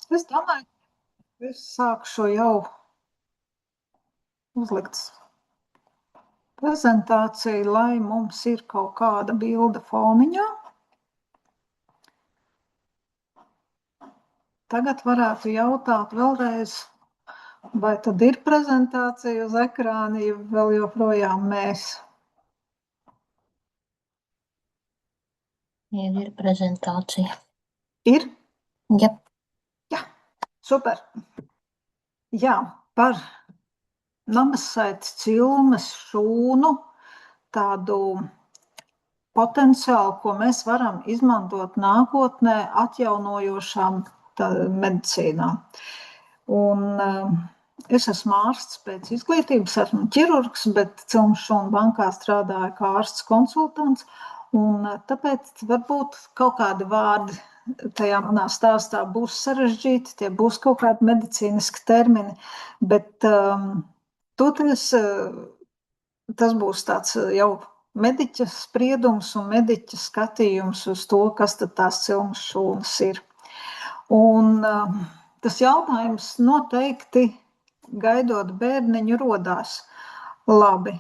Es domāju, ka es sākšu jau uzlikt prezentāciju, lai mums ir kaut kāda bilde foniņā. Tagad varētu jautāt vēlreiz, vai tad ir prezentācija uz ekrāna, ja vēl joprojām mēs. Ir prezentācija. Ir? Ja. Jā, super. Jā, par nabasaiti cilmes šūnu tādu potenciālu, ko mēs varam izmantot nākotnē atjaunojošām medicīnā. Un es esmu ārsts pēc izglītības, esmu ķirurgs, bet Cilmes šūnu bankā strādāju kā ārsts konsultants, un tāpēc varbūt kaut kādi vārdi tajā manā stāstā būs sarežģīti, tie būs kaut kādi medicīniski termini, bet toties tas būs tāds jau mediķa spriedums un mediķa skatījums uz to, kas tad tās cilmes šūnas ir. Un tas jautājums noteikti, gaidot bērniņu, rodās. Labi,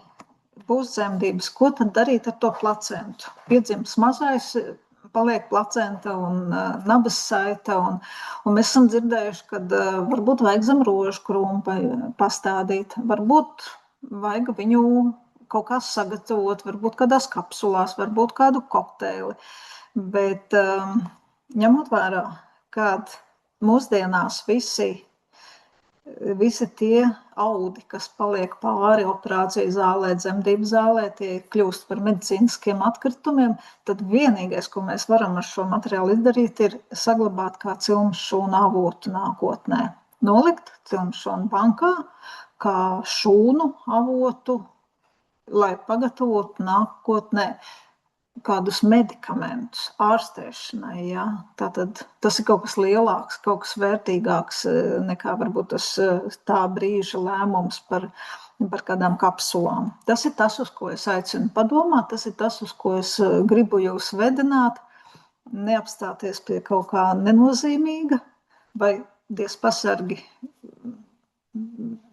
būs dzemdības, ko tad darīt ar to placentu? Piedzims mazais, paliek placenta un nabasaita, un mēs esam dzirdējuši, ka varbūt vajag zem rožu krūmu pastādīt, varbūt vajag viņu kaut kā sagatavot, varbūt kādās kapsulās, varbūt kādu kokteili. Bet ņemot vērā, kad mūsdienās visi tie audi, kas paliek pāri operāciju zālē, dzemdību zālē, tie kļūst par medicīniskiem atkritumiem, tad vienīgais, ko mēs varam ar šo materiālu izdarīt, ir saglabāt kā cilmes šūnu avotu nākotnē. Nolikt cilmes šūnu bankā kā šūnu avotu, lai pagatavotu nākotnē kādus medikamentus ārstēšanai. Ja? Tātad tas ir kaut kas lielāks, kaut kas vērtīgāks nekā varbūt tas tā brīža lēmums par kādām kapsulām. Tas ir tas, uz ko es aicinu padomāt, tas ir tas, uz ko es gribu jūs vedināt, neapstāties pie kaut kā nenozīmīga, vai Dievs pasargi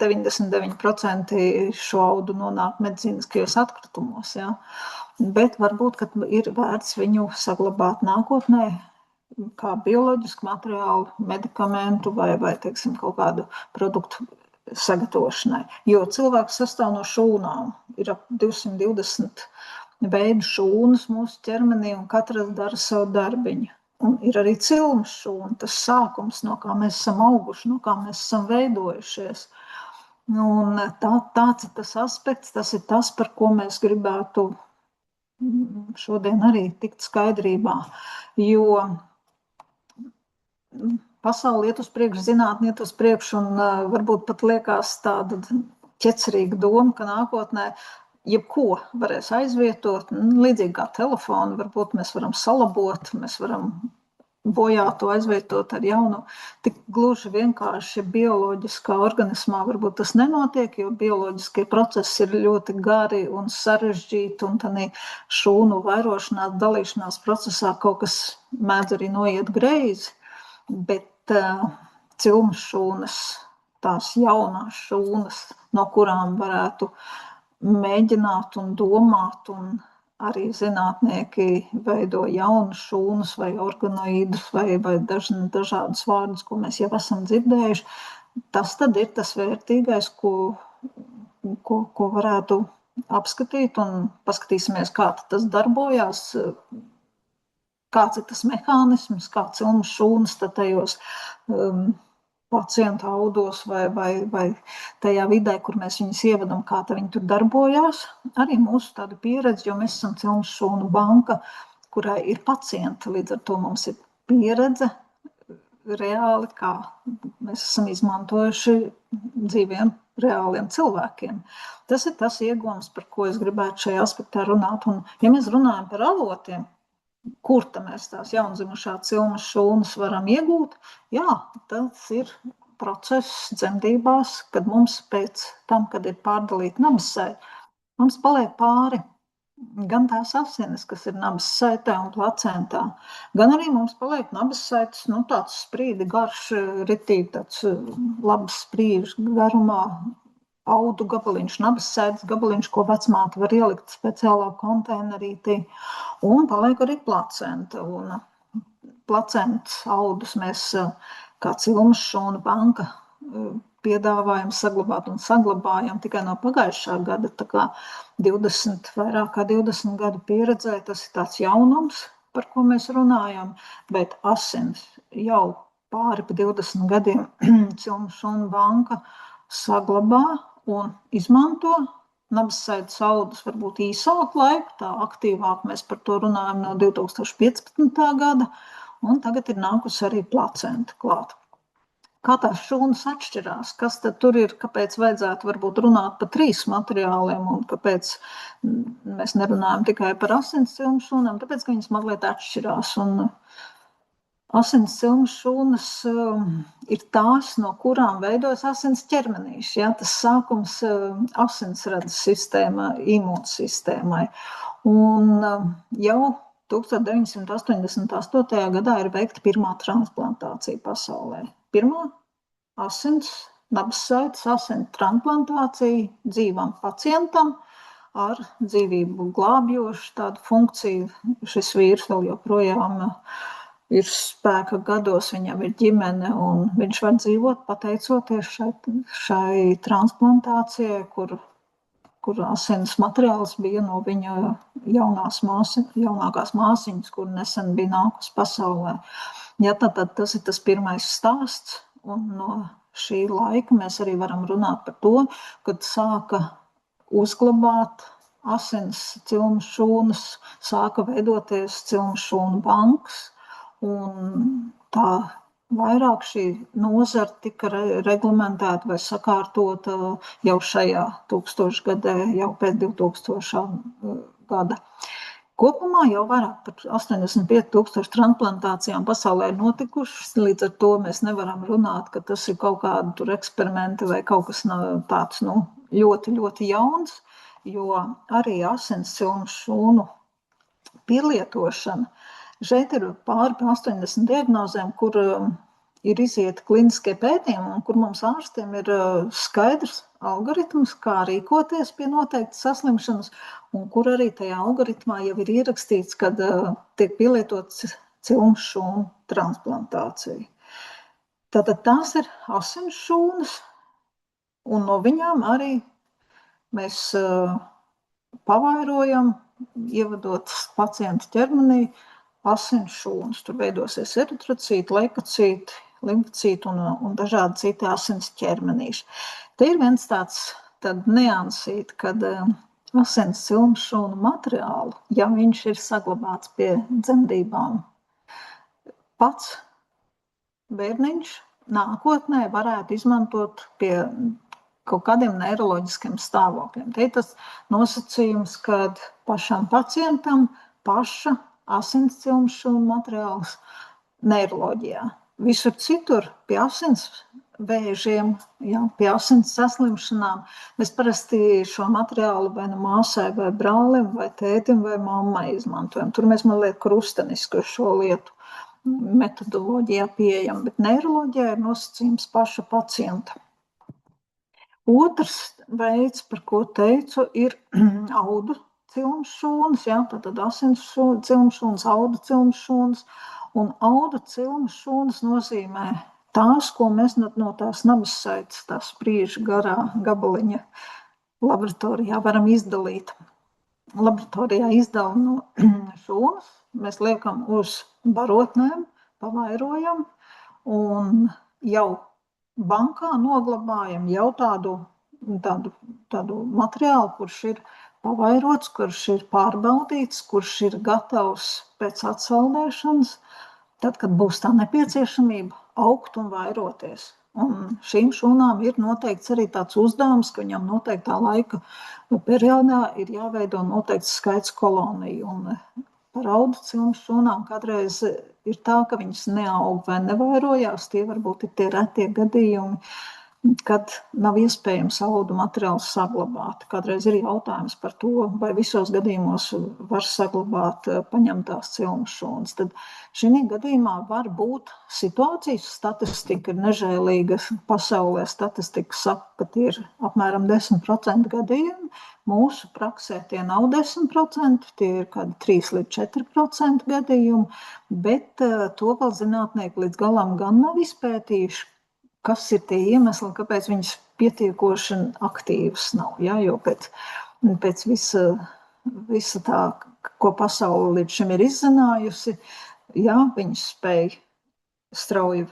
99% šo audu nonāk medicīniskajos atkritumos, ja? Bet varbūt, ka ir vērts viņu saglabāt nākotnē kā bioloģisku materiālu, medikamentu vai teiksim, kaut kādu produktu sagatavošanai. Jo cilvēks sastāv no šūnām. Ir ap 220 veidu šūnas mūsu ķermenī, un katrs dara savu darbiņu. Un ir arī cilmes šūna, tas sākums, no kā mēs esam auguši, no kā mēs esam veidojušies. Un tāds ir tas aspekts, tas ir tas, par ko mēs gribētu šodien arī tikt skaidrībā, jo pasaule iet uz priekšu, zinātne iet uz priekšu, un varbūt pat liekas tāda ķecerīga doma, ka nākotnē jebko varēs aizvietot, līdzīgi kā telefonu, varbūt mēs varam salabot, mēs varam bojāto aizvietot ar jaunu. Tik gluži vienkārši bioloģiskā organismā varbūt tas nenotiek, jo bioloģiskie procesi ir ļoti gari un sarežģīti, un tādā šūnu vairošanās, dalīšanās procesā kaut kas mēdz arī noiet greizi, bet cilmes šūnas, tās jaunās šūnas, no kurām varētu mēģināt un domāt, un arī zinātnieki veido jaunas šūnas vai organoīdus vai dažādus vārdus, ko mēs jau esam dzirdējuši. Tas tad ir tas vērtīgais, ko varētu apskatīt, un paskatīsimies, kā tas darbojās, kāds ir tas mehānisms, kā cilmes šūnas tajos pacientu audos vai tajā vidē, kur mēs viņus ievedam, kā viņi tur darbojās. Arī mūsu tāda pieredze, jo mēs esam cilmes šūnu banka, kurai ir pacienti, līdz ar to mums ir pieredze reāli, kā mēs esam izmantojuši dzīviem, reāliem cilvēkiem. Tas ir tas iegūms, par ko es gribētu šajā aspektā runāt. Un, ja mēs runājam par avotiem, kur mēs tās jaundzimušā cilmes šūnas varam iegūt, jā, tas ir process dzemdībās, kad mums pēc tam, kad ir pārdalīta nabasaite, mums paliek pāri gan tās asinis, kas ir nabas saitē un placentā, gan arī mums paliek nabas saites, tāds sprīdi garš, ritīgi tāds labs sprīžs garumā, audu gabaliņš, nabas saites gabaliņš, ko vecmāte var ielikt speciālā konteinerītī, un paliek arī placenta, un placentas audus mēs kā Cilmas šūnu banka piedāvājam saglabāt un saglabājam tikai no pagājušā gada, tā kā vairāk kā 20 gadu pieredzē, tas ir tāds jaunums, par ko mēs runājam, bet asins jau pāri pa 20 gadiem Cilmas šūnu banka saglabā un izmanto. Nabas saites audus varbūt īsāku laiku, tā aktīvāk mēs par to runājam no 2015. gada, un tagad ir nākusi arī placenta klāt. Kā tās šūnas atšķirās, kas tad tur ir, kāpēc vajadzētu varbūt runāt par 3 materiāliem un kāpēc mēs nerunājam tikai par asins cilmu šūnām, tāpēc, ka viņas mazliet atšķirās. Un asins cilmu šūnas ir tās, no kurām veidojas asins ķermenīši. Ja? Tas sākums asinsrades sistēmā, imūnsistēmai. Un jau 1988. gadā ir veikta pirmā transplantācija pasaulē. Pirmā asins, nabas saites asins transplantācija dzīvam pacientam ar dzīvību glābjošu tādu funkciju. Šis vīrs vēl joprojām ir spēka gados, viņam ir ģimene un viņš var dzīvot pateicoties šai transplantācijai, kur asins materiāls bija no viņa jaunākās māsiņas, kur nesen bija nākus pasaulē. Ja, tad tas ir tas pirmais stāsts, un no šī laika mēs arī varam runāt par to, kad sāka uzglabāt asins cilmu šūnas, sāka veidoties cilmu šūnu bankas, un tā vairāk šī nozara tika reglamentēta vai sakārtota jau šajā tūkstošgadē, jau pēc 2000. Gada. Kopumā jau vairāk par 85,000 transplantācijām pasaulē ir notikušas, līdz ar to mēs nevaram runāt, ka tas ir kaut kāda tur eksperimenti vai kaut kas tāds ļoti, ļoti jauns, jo arī asins cilmu šūnu pielietošana. Šeit ir pāri 80 diagnozēm, kur ir izieti kliniskie pētījumi un kur mums ārstiem ir skaidrs algoritms, kā rīkoties pie noteiktas saslimšanas, un kur arī tajā algoritmā jau ir ierakstīts, kad tiek pielietots cilmu šūnu transplantācija. Tātad tās ir asins šūnas, un no viņām arī mēs pavairojam, ievadot pacienta ķermenī asins šūnas. Tur veidosies eritrocīti, leikocīti, limfocīti un dažādi citi asins ķermenīši. Te ir viens tāds niansīt, kad asins cilmu šūnu materiālu, ja viņš ir saglabāts pie dzemdībām, pats bērniņš nākotnē varētu izmantot pie kaut kādiem neiroloģiskiem stāvokļiem. Te ir tas nosacījums, kad pašam pacientam paša asins cilmu šūnu materiāls neiroloģijā. Visur citur pie asins vēžiem, pie asins saslimšanām mēs parasti šo materiālu vai nu māsai vai brālim vai tētim vai mammai izmantojam. Tur mēs mazliet krusteniski šo lietu metodoloģijā pieejam, bet neiroloģijā ir nosacījums paša pacienta. Otrs veids, par ko teicu, ir audu cilmu šūnas, tātad asins cilmu šūnas, audu cilmu šūnas, un audu cilmu šūnas nozīmē tās, ko mēs no tās nabas saites, tās sprīža garā gabaliņa laboratorijā varam izdalīt. Laboratorijā izdala no šūnas, mēs liekam uz barotnēm, pavairojam un jau bankā noglabājam jau tādu materiālu, kurš ir pavairots, kurš ir pārbaudīts, kurš ir gatavs pēc atsaldēšanas, tad, kad būs tā nepieciešamība augt un vairoties. Un šīm šūnām ir noteikts arī tāds uzdevums, ka viņam noteiktā laika periodā ir jāveido noteikts skaits koloniju. Un par audu cilmu šūnām kādreiz ir tā, ka viņas neaug vai nevairojās. Tie varbūt ir tie retie gadījumi, kad nav iespējams audu materiālus saglabāt. Kādreiz ir jautājums par to, vai visos gadījumos var saglabāt paņemtās cilmes šūnas. Tad šī gadījumā var būt situācijas, statistika ir nežēlīga. Pasaulē statistika saka, ka tie ir apmēram 10% gadījumi. Mūsu praksē tie nav 10%, tie ir kādi 3 līdz 4% gadījumi, bet to vēl zinātnieki līdz galam gan nav izpētījuši, kas ir tie iemesli, kāpēc viņas pietiekoši aktīvas nav. Ja? Jo pēc visa tā, ko pasaule līdz šim ir izzinājusi, ja, viņas spēj strauji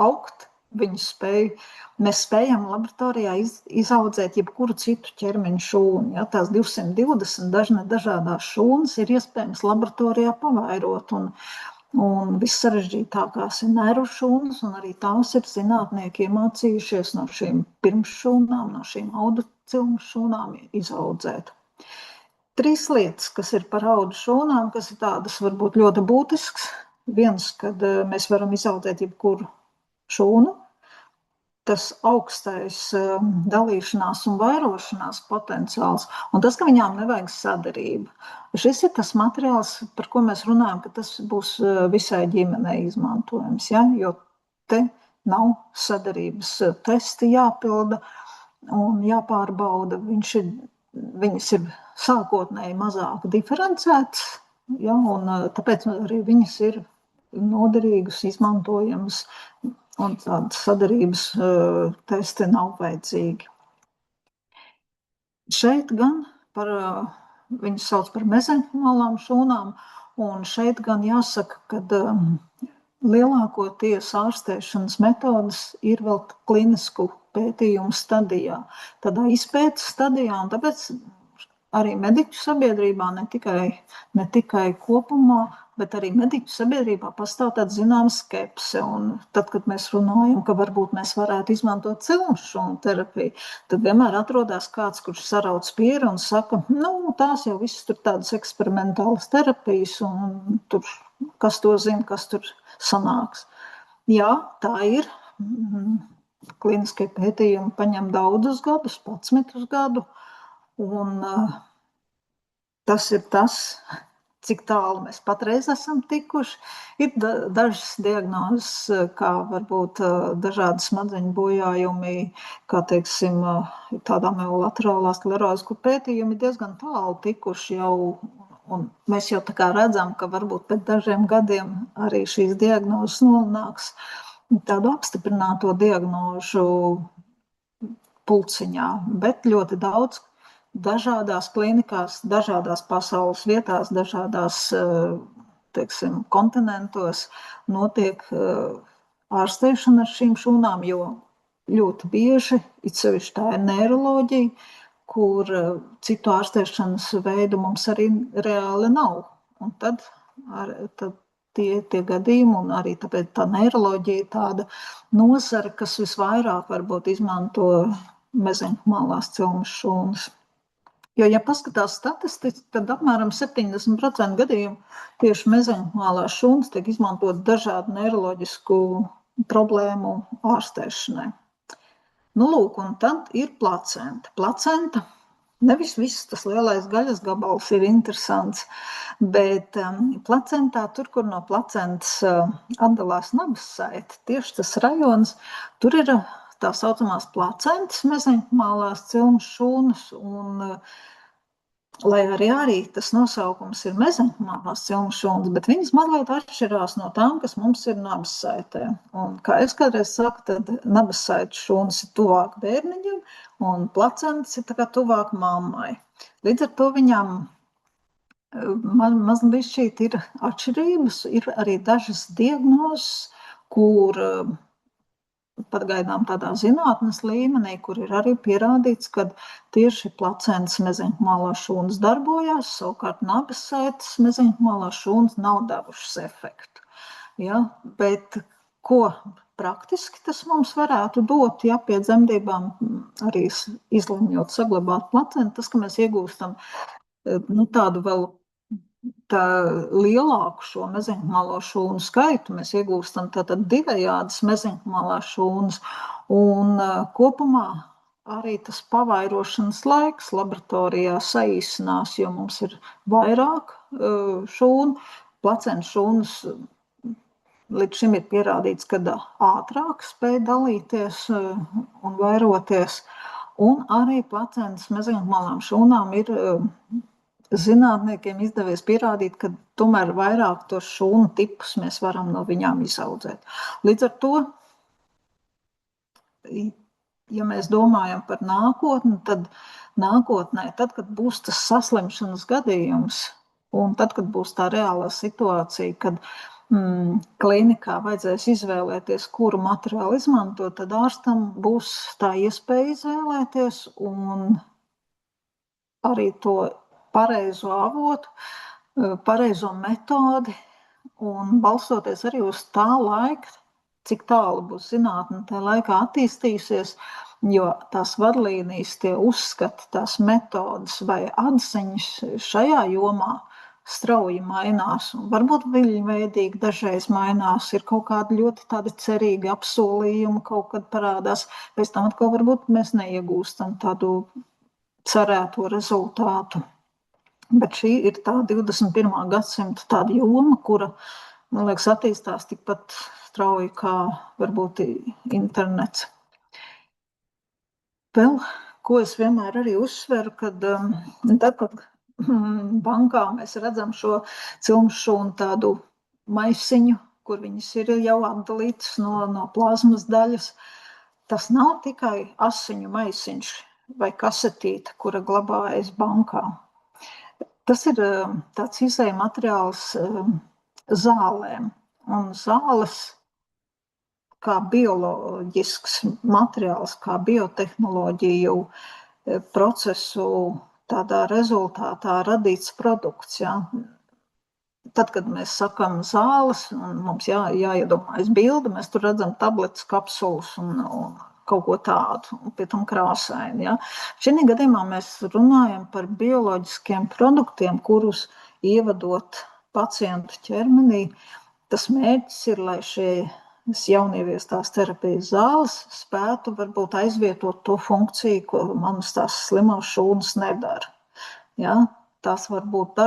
augt, mēs spējam laboratorijā izaudzēt jebkuru citu ķermeņa šūnu. Ja? Tās 220 dažādās šūnas ir iespējams laboratorijā pavairot, un vissarežģītākās ir nervu šūnas, un arī tās ir zinātnieki iemācījušies no šīm pirmšūnām, no šīm audu cilmes šūnām izaudzēt. 3 lietas, kas ir par audu šūnām, kas ir tādas varbūt ļoti būtisks. Viens, kad mēs varam izaudzēt jebkuru šūnu, tas augstais dalīšanās un vairošanās potenciāls, un tas, ka viņām nevajag sadarību. Šis ir tas materiāls, par ko mēs runājam, ka tas būs visai ģimenei izmantojams, ja? Jo te nav sadarības testi jāpilda un jāpārbauda. Viņas ir sākotnēji mazāk diferencētas, ja? Un tāpēc arī viņas ir noderīgas, izmantojamas, un tādas sadarības testi nav vajadzīgi. Šeit gan viņas sauc par mezenhimālām šūnām, un šeit gan jāsaka, ka lielākoties ārstēšanas metodas ir vēl klinisku pētījumu stadijā, tādā izpētes stadijā, un tāpēc arī mediķu sabiedrībā, ne tikai kopumā, bet arī mediķu sabiedrībā pastāv tāda zināma skepse. Un tad, kad mēs runājam, ka varbūt mēs varētu izmantot cilmes šūnu terapiju, tad vienmēr atrodas kāds, kurš sarauc pieru un saka, tās jau visas tur tādas eksperimentālas terapijas, un tur, kas to zina, kas tur sanāks. Jā, tā ir. Kliniskie pētījumi paņem daudzus gadus, 11 gadu, un tas ir tas, cik tālu mēs patreiz esam tikuši. Ir dažas diagnozes, kā varbūt dažādi smadzeņu bojājumi, kā teiksim, tādā amilolaterālā skleroze, kur pētījumi diezgan tālu tikuši jau, un mēs jau tā kā redzam, ka varbūt pēc dažiem gadiem arī šīs diagnozes nonāks tādu apstiprināto diagnožu pulciņā, bet ļoti daudz dažādās klinikās, dažādās pasaules vietās, dažādās, teiksim, kontinentos notiek ārstēšana ar šīm šūnām, jo ļoti bieži, it sevišķi tā ir neiroloģija, kur citu ārstēšanas veidu mums arī reāli nav. Un tad tie gadījumi, un arī tāpēc tā neiroloģija tāda nozara, kas visvairāk varbūt izmanto mezenhimālās cilmes šūnas. Jo, ja paskatās statistiku, tad apmēram 70% gadījumu tieši mezenhimālās šūnas tiek izmantot dažādu neiroloģisku problēmu ārstēšanai. Lūk, un tad ir placenta. Placenta, nevis viss tas lielais gaļas gabals ir interesants, bet placentā, tur, kur no placentas atdalās nabassaite, tieši tas rajons, tur ir tā saucamās placentas, mezenhimālās cilmes šūnas, un lai arī tas nosaukums ir mezenhimālās cilmes šūnas, bet viņas mazliet atšķirās no tām, kas mums ir nabassaitē. Un, kā es kādreiz saku, tad nabassaites šūnas ir tuvāk bērniņam, un placentas ir tā kā tuvāk mammai. Līdz ar to viņām mazliet ir atšķirības, ir arī dažas diagnozes, kur pagaidām tādā zinātnes līmenī, kur ir arī pierādīts, ka tieši placentas mezenhimālās šūnas darbojās, savukārt nabassaites mezenhimālās šūnas nav devušas efektu. Ja? Bet ko praktiski tas mums varētu dot, ja pie dzemdībām arī izlemjot saglabāt placentu, tas, ka mēs iegūstam tādu vēl lielāku šo mezeņkmalo šūnu skaitu. Mēs iegūstam tātad divējādas mezeņkmalās šūnas, un kopumā arī tas pavairošanas laiks laboratorijā saīsinās, jo mums ir vairāk šūnu. Placentas šūnas līdz šim ir pierādīts, ka ātrāk spēj dalīties un vairoties, un arī placentas mezeņkmalām šūnām ir zinātniekiem izdevies pierādīt, ka tomēr vairāk tos šūnu tipus mēs varam no viņām izaudzēt. Līdz ar to, ja mēs domājam par nākotni, tad nākotnē, tad, kad būs tas saslimšanas gadījums, un tad, kad būs tā reālā situācija, kad klīnikā vajadzēs izvēlēties, kuru materiālu izmantot, tad ārstam būs tā iespēja izvēlēties un arī to pareizo avotu, pareizo metodi un balstoties arī uz tā laika, cik tālu būs zinātne tajā laikā attīstījusies, jo tās vadlīnijas, tie uzskati, tās metodas vai atziņas šajā jomā strauji mainās. Varbūt viļņveidīgi dažreiz mainās, ir kaut kādi ļoti tādi cerīgi apsolījumi kaut kad parādās, pēc tam atkal varbūt mēs neiegūstam tādu cerēto rezultātu. Bet šī ir tā 21. gadsimta tāda joma, kura, man liekas, attīstās tikpat strauji kā varbūt internets. Vēl, ko es vienmēr arī uzsveru, kad tad, kad bankā mēs redzam šo cilmšūnu tādu maisiņu, kur viņas ir jau atdalītas no plazmas daļas, tas nav tikai asiņu maisiņš vai kasetīte, kura glabājas bankā. Tas ir tāds izēja materiāls zālēm, un zāles kā bioloģisks materiāls, kā biotehnoloģiju procesu tādā rezultātā radīts produkts. Ja? Tad, kad mēs sakam zāles, un mums jāiedomājas bilde, mēs tur redzam tabletes, kapsulas un kaut ko tādu, un pie tam krāsaini. Ja? Šī gadījumā mēs runājam par bioloģiskiem produktiem, kurus ievadot pacientu ķermenī. Tas mērķis ir, lai šīs jaunieviestās terapijas zāles spētu varbūt aizvietot to funkciju, ko manas tās slimās šūnas nedara. Ja? Tās var būt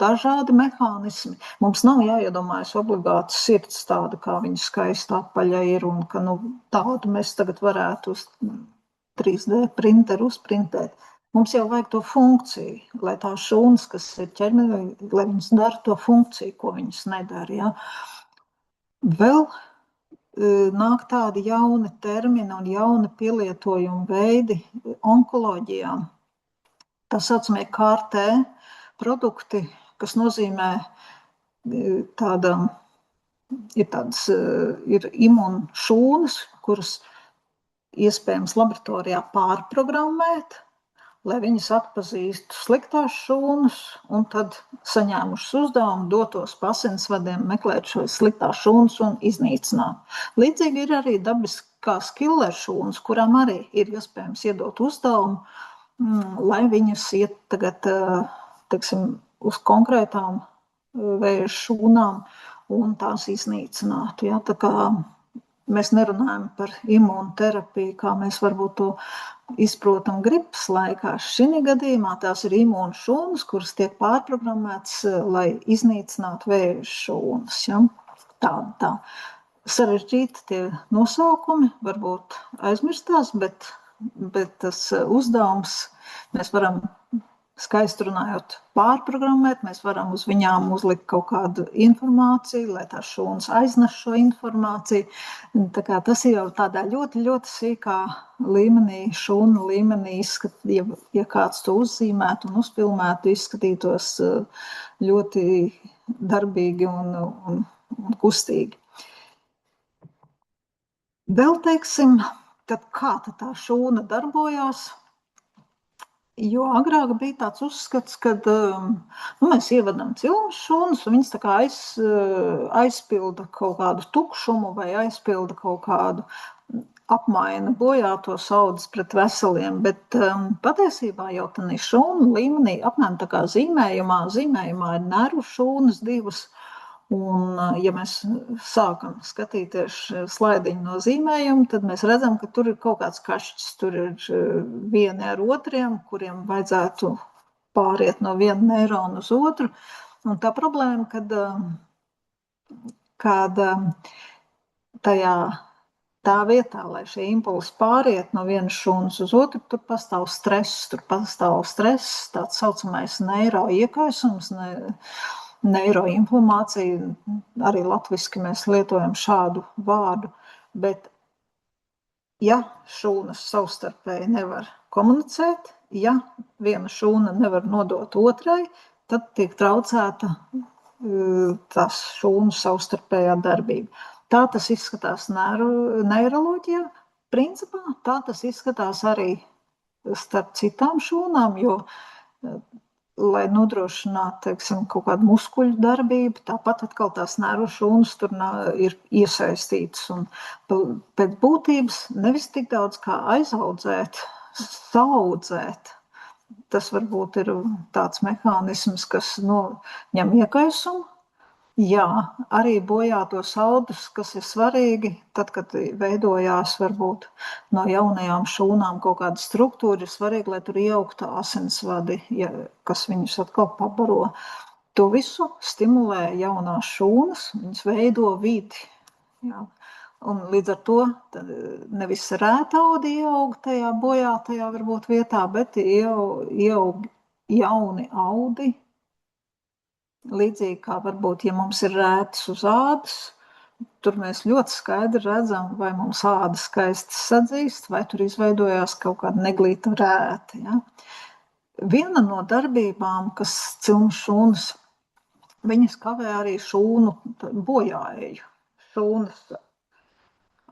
dažādi mehānismi. Mums nav jāiedomājas obligāti sirds tāda, kā viņa skaista apaļa ir, un ka tādu mēs tagad varētu uz 3D printeru uzprintēt. Mums jau vajag to funkciju, lai tās šūnas, kas ir ķermenī, lai viņas dara to funkciju, ko viņas nedara. Ja? Vēl nāk tādi jauni termini un jauni pielietojumi veidi onkoloģijā. Tā saucamie KRT produkti, kas nozīmē ir imūnšūnas, kuras iespējams laboratorijā pārprogrammēt, lai viņas atpazīstu sliktās šūnas un tad saņēmušas uzdevumu dotos pa asinsvadiem meklēt šos sliktās šūnas un iznīcināt. Līdzīgi ir arī dabiskās killeršūnas, kurām arī ir iespējams iedot uzdevumu, lai viņas iet tagad uz konkrētām vēža šūnām un tās iznīcinātu. Ja? Tā kā mēs nerunājam par imūnterapiju, kā mēs varbūt to izprotam gripas laikā. Šī gadījumā tās ir imūnšūnas, kuras tiek pārprogrammētas, lai iznīcinātu vēža šūnas. Ja? Tā sarežģīti tie nosaukumi, varbūt aizmirstās, bet tas uzdevums mēs varam skaisti runājot pārprogrammēt, mēs varam uz viņām uzlikt kaut kādu informāciju, lai tās šūnas aiznes šo informāciju. Tā kā tas jau tādā ļoti, ļoti sīkā līmenī, šūnu līmenī, ja kāds to uzzīmētu un uzfilmētu, izskatītos ļoti darbīgi un kustīgi. Vēl teiksim, tad kā tā šūna darbojās? Jo agrāk bija tāds uzskats, ka mēs ievadam cilmes šūnas, un viņas tā kā aizpilda kaut kādu tukšumu vai aizpilda kaut kādu apmaina bojātos audzes pret veseliem, bet patiesībā jau tādā šūnu līmenī, apmēram tā kā zīmējumā ir nervu šūnas divas. Un, ja mēs sākam skatīties slaidiņu no zīmējuma, tad mēs redzam, ka tur ir kaut kāds kašķis. Tur ir vieni ar otriem, kuriem vajadzētu pāriet no viena neirona uz otru. Un tā problēma, kad tā vietā, lai šie impulsi pāriet no vienas šūnas uz otru, tur pastāv stress, tāds saucamais neiroiekaisums, neiroinflamācija, arī latviski mēs lietojam šādu vārdu, bet ja šūnas savstarpēji nevar komunicēt, ja viena šūna nevar nodot otrai, tad tiek traucēta tās šūnu savstarpējā darbība. Tā tas izskatās neiroloģijā, principā tā tas izskatās arī starp citām šūnām, jo lai nodrošinātu, teiksim, kaut kādu muskuļu darbību, tāpat atkal tās nervu šūnas tur ir iesaistītas. Un pēc būtības nevis tik daudz kā aizaudzēt, saaudzēt. Tas varbūt ir tāds mehānisms, kas ņem iekaisumu. Jā, arī bojātos audus, kas ir svarīgi, tad, kad veidojās varbūt no jaunajām šūnām kaut kāda struktūra, ir svarīgi, lai tur ieaugtu asinsvadi, kas viņus atkal pabaro. To visu stimulē jaunās šūnas, viņas veido vidi. Jā. Un līdz ar to nevis rētaudi ieaug tajā bojātajā varbūt vietā, bet ieaug jauni audi. Līdzīgi kā varbūt, ja mums ir rētas uz ādas, tur mēs ļoti skaidri redzam, vai mums āda skaisti sadzīst, vai tur izveidojās kaut kāda neglīta rēta. Ja? Viena no darbībām, kas cilmes šūnas, viņas kavē arī šūnu bojāēju. Šūnas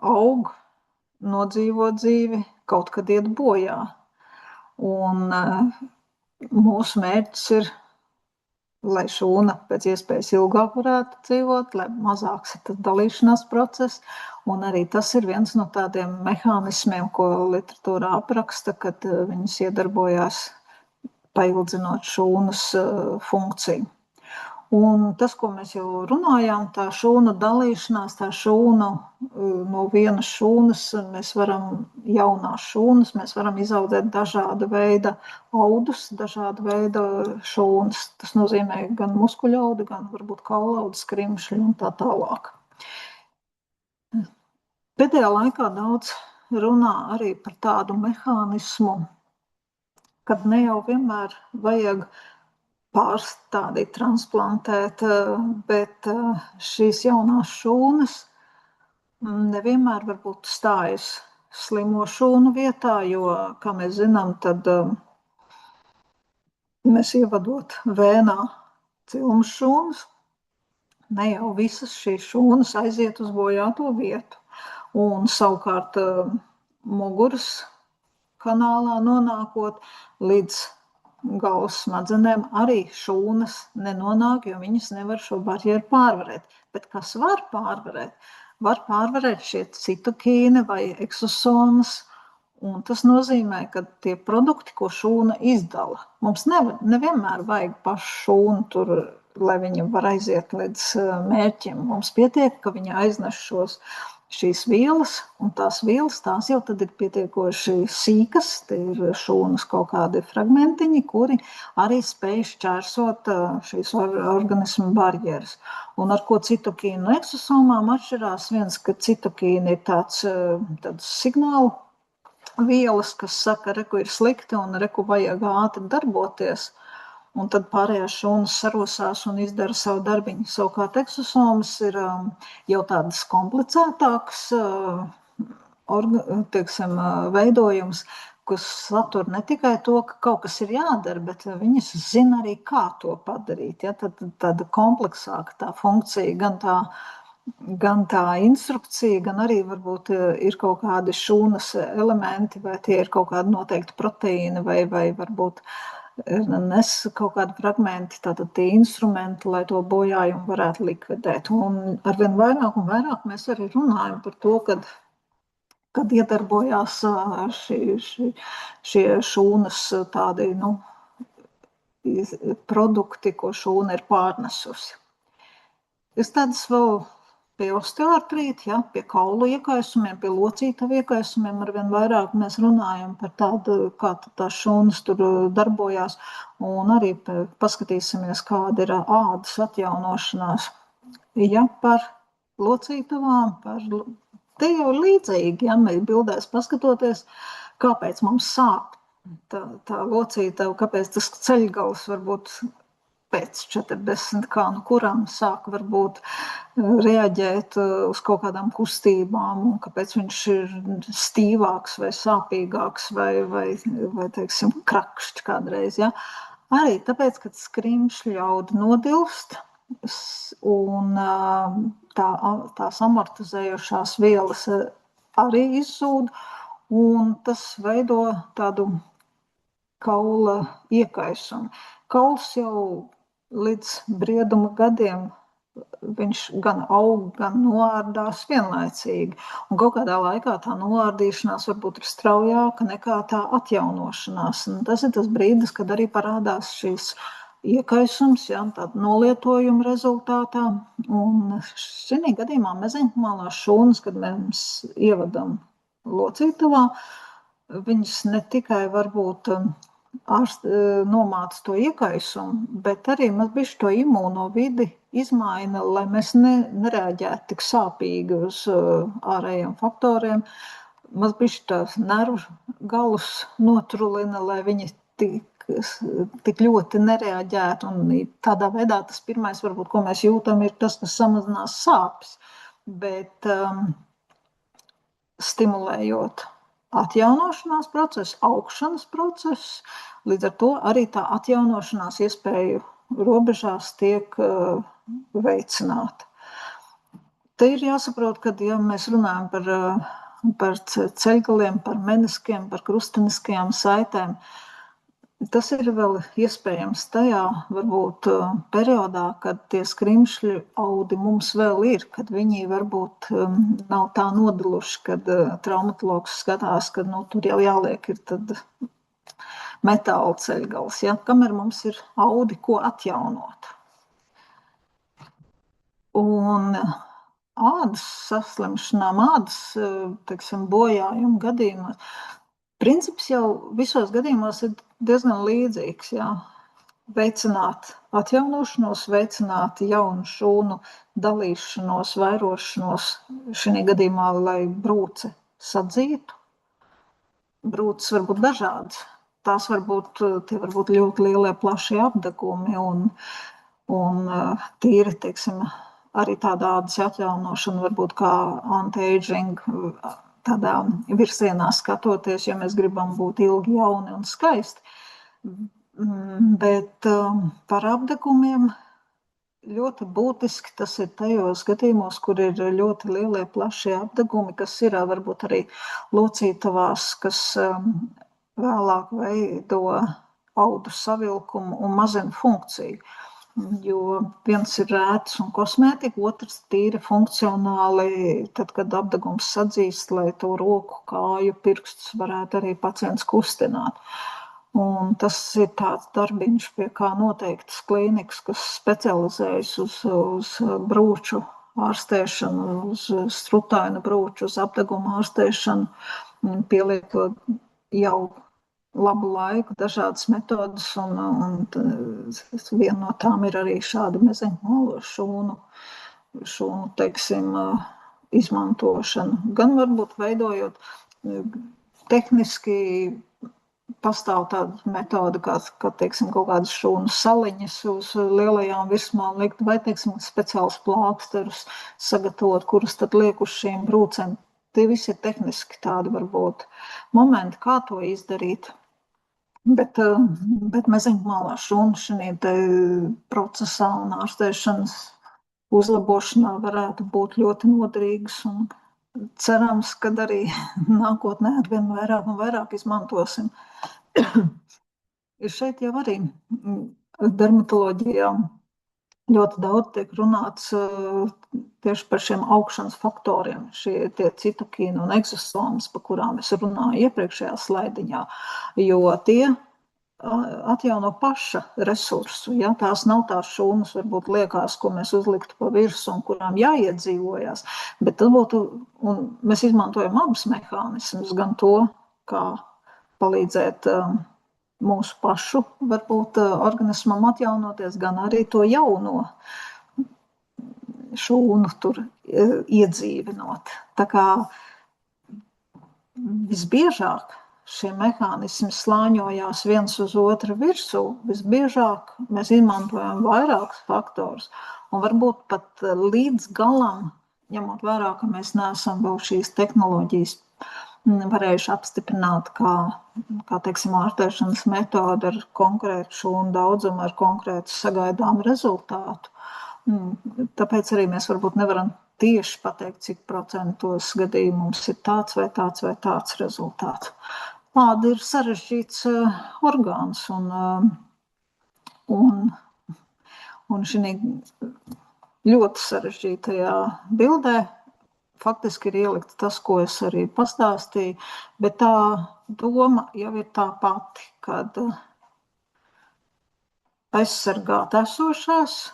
aug, nodzīvo dzīvi, kaut kad iet bojā. Un mūsu mērķis ir, lai šūna pēc iespējas ilgāk varētu dzīvot, lai mazāks ir tas dalīšanās process. Un arī tas ir viens no tādiem mehānismiem, ko literatūrā apraksta, kad viņas iedarbojās paildzinot šūnas funkciju. Un tas, ko mēs jau runājām, tā šūnu dalīšanās, tā šūnu no vienas šūnas, mēs varam izaudzēt dažāda veida audus, dažāda veida šūnas. Tas nozīmē gan muskuļaudu, gan varbūt kaulaudu, skrimšļu un tā tālāk. Pēdējā laikā daudz runā arī par tādu mehānismu, kad ne jau vienmēr vajag pārstādīt, transplantēt, bet šīs jaunās šūnas nevienmēr varbūt stājas slimo šūnu vietā, jo, kā mēs zinām, tad mēs ievadot vēnā cilmes šūnas, ne jau visas šīs šūnas aiziet uz bojāto vietu. Un savukārt muguras kanālā nonākot līdz galvas smadzenēm, arī šūnas nenonāk, jo viņas nevar šo barjeru pārvarēt. Bet kas var pārvarēt? Var pārvarēt šie citokīni vai eksosomas, un tas nozīmē, ka tie produkti, ko šūna izdala, mums nevienmēr vajag pašu šūnu tur, lai viņa var aiziet līdz mērķim. Mums pietiek, ka viņa aiznes šīs vielas, un tās vielas tās jau tad ir pietiekoši sīkas, tie ir šūnas kaut kādi fragmentiņi, kuri arī spēj šķērsot šīs organismu barjeras. Un ar ko citokīnu no eksosomām atšķirās viens, ka citokīni ir tāds signālu vielas, kas saka, reku ir slikti un reku vajag ātri darboties. Un tad pārējās šūnas sarosās un izdara savu darbiņu. Savukārt eksosomas ir jau tādas komplicētākas veidojums, kas satur ne tikai to, ka kaut kas ir jādara, bet viņas zina arī, kā to padarīt. Ja? Tad tāda kompleksāka tā funkcija, gan tā gan tā instrukcija, gan arī varbūt ir kaut kādi šūnas elementi, vai tie ir kaut kādi noteikti proteīni, vai varbūt kaut kādi fragmenti, tātad tie instrumenti, lai to bojājumu varētu likvidēt. Un arvien vairāk un vairāk mēs arī runājam par to, kad iedarbojās šie šūnas tādi, produkti, ko šūna ir pārnesusi. Es tādas vēl pie osteoartrīta, ja, pie kaulu iekaisumiem, pie locītavu iekaisumiem arvien vairāk mēs runājam par tādu, kā tās šūnas tur darbojās, un arī paskatīsimies, kāda ir ādas atjaunošanās. Ja par locītavām, te jau līdzīgi, ja mēs bildēs paskatoties, kāpēc mums sāp tā locītava, kāpēc tas ceļgals varbūt pēc 40, kā nu kuram sāk varbūt reaģēt uz kaut kādām kustībām, un kāpēc viņš ir stīvāks vai sāpīgāks vai teiksim, krakšķi kādreiz. Ja? Arī tāpēc, kad skrimšļu jauda nodilst, un tās amortizējošās vielas arī izzūd, un tas veido tādu kaula iekaisumu. Kauls jau līdz brieduma gadiem viņš gan aug, gan noārdās vienlaicīgi. Un kaut kādā laikā tā noārdīšanās varbūt ir straujāka nekā tā atjaunošanās. Un tas ir tas brīdis, kad arī parādās šīs iekaisums, ja, tāda nolietojuma rezultātā. Un šī gadījumā mezeņkamālās šūnas, kad mēs ievadam locītavā, viņas ne tikai varbūt nomāca to iekaisumu, bet arī mazbišķi to imūno vidi izmaina, lai mēs nereaģētu tik sāpīgi uz ārējiem faktoriem. Mazbišķi tās nervu galus notrulina, lai viņi tik ļoti nereaģētu. Un tādā veidā tas pirmais, varbūt, ko mēs jūtam, ir tas, kas samazinās sāpes. Bet stimulējot atjaunošanās procesu, augšanas procesu, līdz ar to arī tā atjaunošanās iespēju robežās tiek veicināta. Te ir jāsaprot, ka, ja mēs runājam par ceļgaliem, par meniskiem, par krusteniskajām saitēm, tas ir vēl iespējams tajā, varbūt, periodā, kad tie skrimšļu audi mums vēl ir, kad viņi varbūt nav tā nodiluši, kad traumatologs skatās, ka tur jau jāliek ir tad metāla ceļgals, ja, kamēr mums ir audi, ko atjaunot. Un ādas saslimšanām, ādas, teiksim, bojājumu gadījumos, princips jau visos gadījumos ir diezgan līdzīgs, jā. Veicināt atjaunošanos, veicināt jaunu šūnu dalīšanos, vairošanos, šī gadījumā, lai brūce sadzītu. Brūces var būt dažādas. Tie var būt ļoti lielie, plašie apdegumi un tīri, teiksim, arī tāda ādas atjaunošana varbūt kā anti-aging, tādā virzienā skatoties, ja mēs gribam būt ilgi jauni un skaisti. Bet par apdegumiem ļoti būtiski tas ir tajos gadījumos, kur ir ļoti lielie, plašie apdegumi, kas ir varbūt arī locītavās, kas vēlāk veido audu savilkumu un mazina funkciju. Jo viens ir rētas un kosmētika, otrs tīri funkcionāli, tad, kad apdegums sadzīst, lai to roku, kāju, pirkstus varētu arī pacients kustināt. Un tas ir tāds darbiņš, pie kā noteiktas klīnikas, kas specializējas uz brūču ārstēšanu, uz strutainu brūču, uz apdegumu ārstēšanu, pielietot jau labu laiku, dažādas metodas, un viena no tām ir arī šāda mezeņkamālo šūnu, teiksim, izmantošana. Gan varbūt veidojot tehniski, pastāv tāda metode, kā teiksim, kaut kādas šūnu saliņas uz lielajām virsmām likt, vai, teiksim, speciāls plāksterus sagatavot, kurus tad liek uz šīm brūcēm. Tie visi ir tehniski tādi varbūt momenti, kā to izdarīt. Bet mezeņkamālā šūna šī procesā un ārstēšanas uzlabošanā varētu būt ļoti noderīgas un cerams, ka arī nākotnē arvien vairāk un vairāk izmantosim. Šeit jau arī dermatoloģijā ļoti daudz tiek runāts tieši par šiem augšanas faktoriem, tie citokīni un egzosomas, par kurām es runāju iepriekšējā slaidiņā, jo tie atjauno paša resursu. Ja? Tās nav tās šūnas, varbūt liekas, ko mēs uzliktu pa virsu un kurām jāiedzīvojas, bet tas būtu, un mēs izmantojam abus mehānismus, gan to, kā palīdzēt mūsu pašu, varbūt organismam atjaunoties, gan arī to jauno šūnu tur iedzīvinot. Tā kā visbiežāk šie mehānismi slāņojās viens uz otru virsū, visbiežāk mēs izmantojam vairākus faktorus, un varbūt pat līdz galam, ņemot vērā, ka mēs neesam vēl šīs tehnoloģijas varējuši apstiprināt kā teiksim, ārstēšanas metode ar konkrētu šūnu daudzumu, ar konkrētu sagaidāmu rezultātu. Tāpēc arī mēs varbūt nevaram tieši pateikt, cik procentos gadījumu mums ir tāds vai tāds rezultāts. Āda ir sarežģīts orgāns, un šī ļoti sarežģītajā bildē faktiski ir ielikts tas, ko es arī pastāstīju, bet tā doma jau ir tā pati, kad aizsargāt esošās,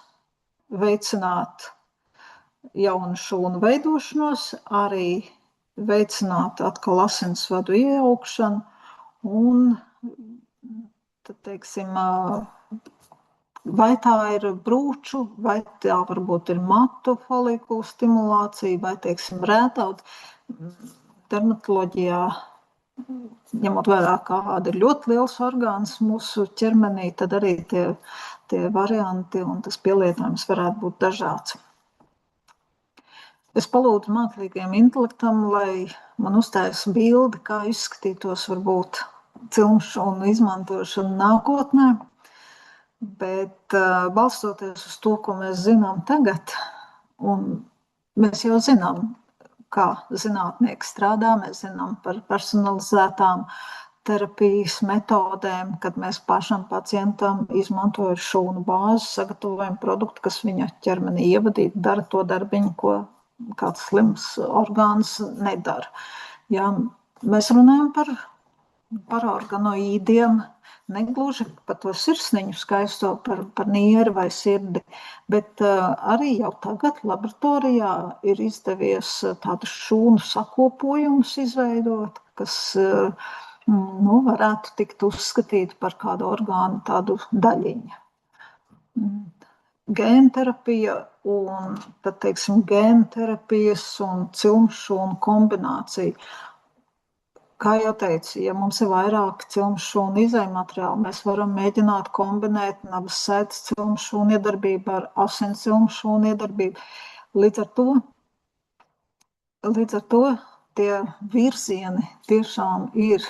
veicināt jaunu šūnu veidošanos, arī veicināt atkal asinsvadu ieaugšanu un, tad teiksim, vai tā ir brūču, vai tā varbūt ir matu folikulu stimulācija, vai, teiksim, rētaut. Dermatoloģijā, ņemot vērā, ka āda ir ļoti liels orgāns mūsu ķermenī, tad arī tie varianti un tas pielietojums varētu būt dažāds. Es palūdzu mākslīgajam intelektam, lai man uztaisa bildi, kā izskatītos varbūt cilmšūnu izmantošana nākotnē. Bet balstoties uz to, ko mēs zinām tagad, un mēs jau zinām, kā zinātnieki strādā, mēs zinām par personalizētām terapijas metodēm, kad mēs pašam pacientam izmantojot šūnu bāzi, sagatavojam produktu, kas viņa ķermenī ievadīt, dara to darbiņu, ko kāds slims orgāns nedara. Ja, mēs runājam par organoīdiem, negluži par to sirsniņu skaisto, par nieri vai sirdi, bet arī jau tagad laboratorijā ir izdevies tādus šūnu sakopojumus izveidot, kas varētu tikt uzskatīt par kādu orgānu tādu daļiņu. Gēnterapija un, tad teiksim, gēnterapijas un cilmšūnu kombinācija. Kā jau teicu, ja mums ir vairāk cilmšūnu izejmateriāli, mēs varam mēģināt kombinēt navas sētas cilmšūnu iedarbību ar asins cilmšūnu iedarbību. Līdz ar to tie virzieni tiešām ir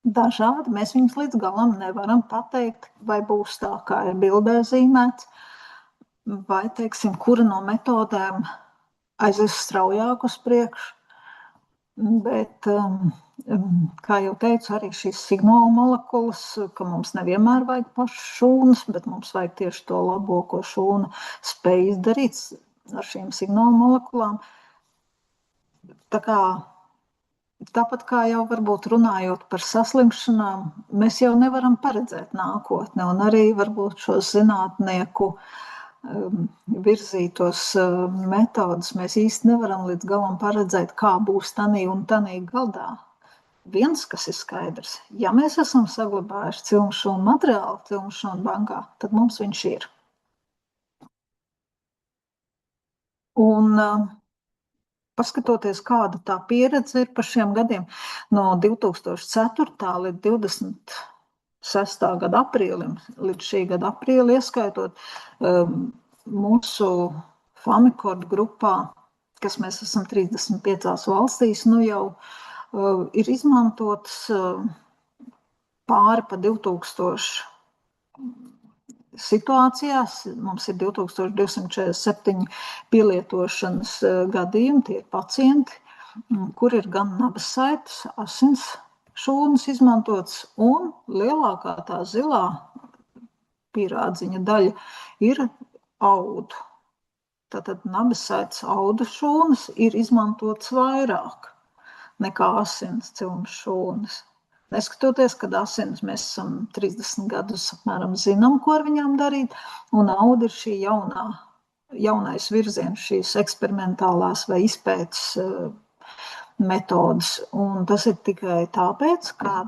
dažādi. Mēs viņus līdz galam nevaram pateikt, vai būs tā, kā ir bildē zīmēts, vai, teiksim, kura no metodēm aizies straujāk uz priekšu. Bet, kā jau teicu, arī šīs signāla molekulas, ka mums nevienmēr vajag pašas šūnas, bet mums vajag tieši to labo, ko šūna spēj izdarīt ar šīm signāla molekulām. Tāpat kā jau varbūt runājot par saslimšanām, mēs jau nevaram paredzēt nākotni, un arī varbūt šos zinātnieku virzītos metodas mēs īsti nevaram līdz galam paredzēt, kā būs tanī un tanī gadā. Viens, kas ir skaidrs, ja mēs esam saglabājuši cilmšūnu materiālu cilmšūnu bankā, tad mums viņš ir. Un paskatoties, kāda tā pieredze ir par šiem gadiem, no 2004. līdz 26. gada aprīlim, līdz šī gada aprīli ieskaitot, mūsu Famikord grupā, kas mēs esam 35 valstīs, jau ir izmantotas pāri pa 2000 situācijās mums ir 2247 pielietošanas gadījumi, tie ir pacienti, kur ir gan nabasaites, asins šūnas izmantots, un lielākā tā zilā pierādziņa daļa ir audu. Tātad nabasaites audu šūnas ir izmantotas vairāk nekā asins cilmes šūnas. Neskatoties, kad asinis mēs esam 30 gadus apmēram zinām, ko ar viņām darīt, un auda ir šī jaunais virziens, šīs eksperimentālās vai izpētes metodas. Un tas ir tikai tāpēc, ka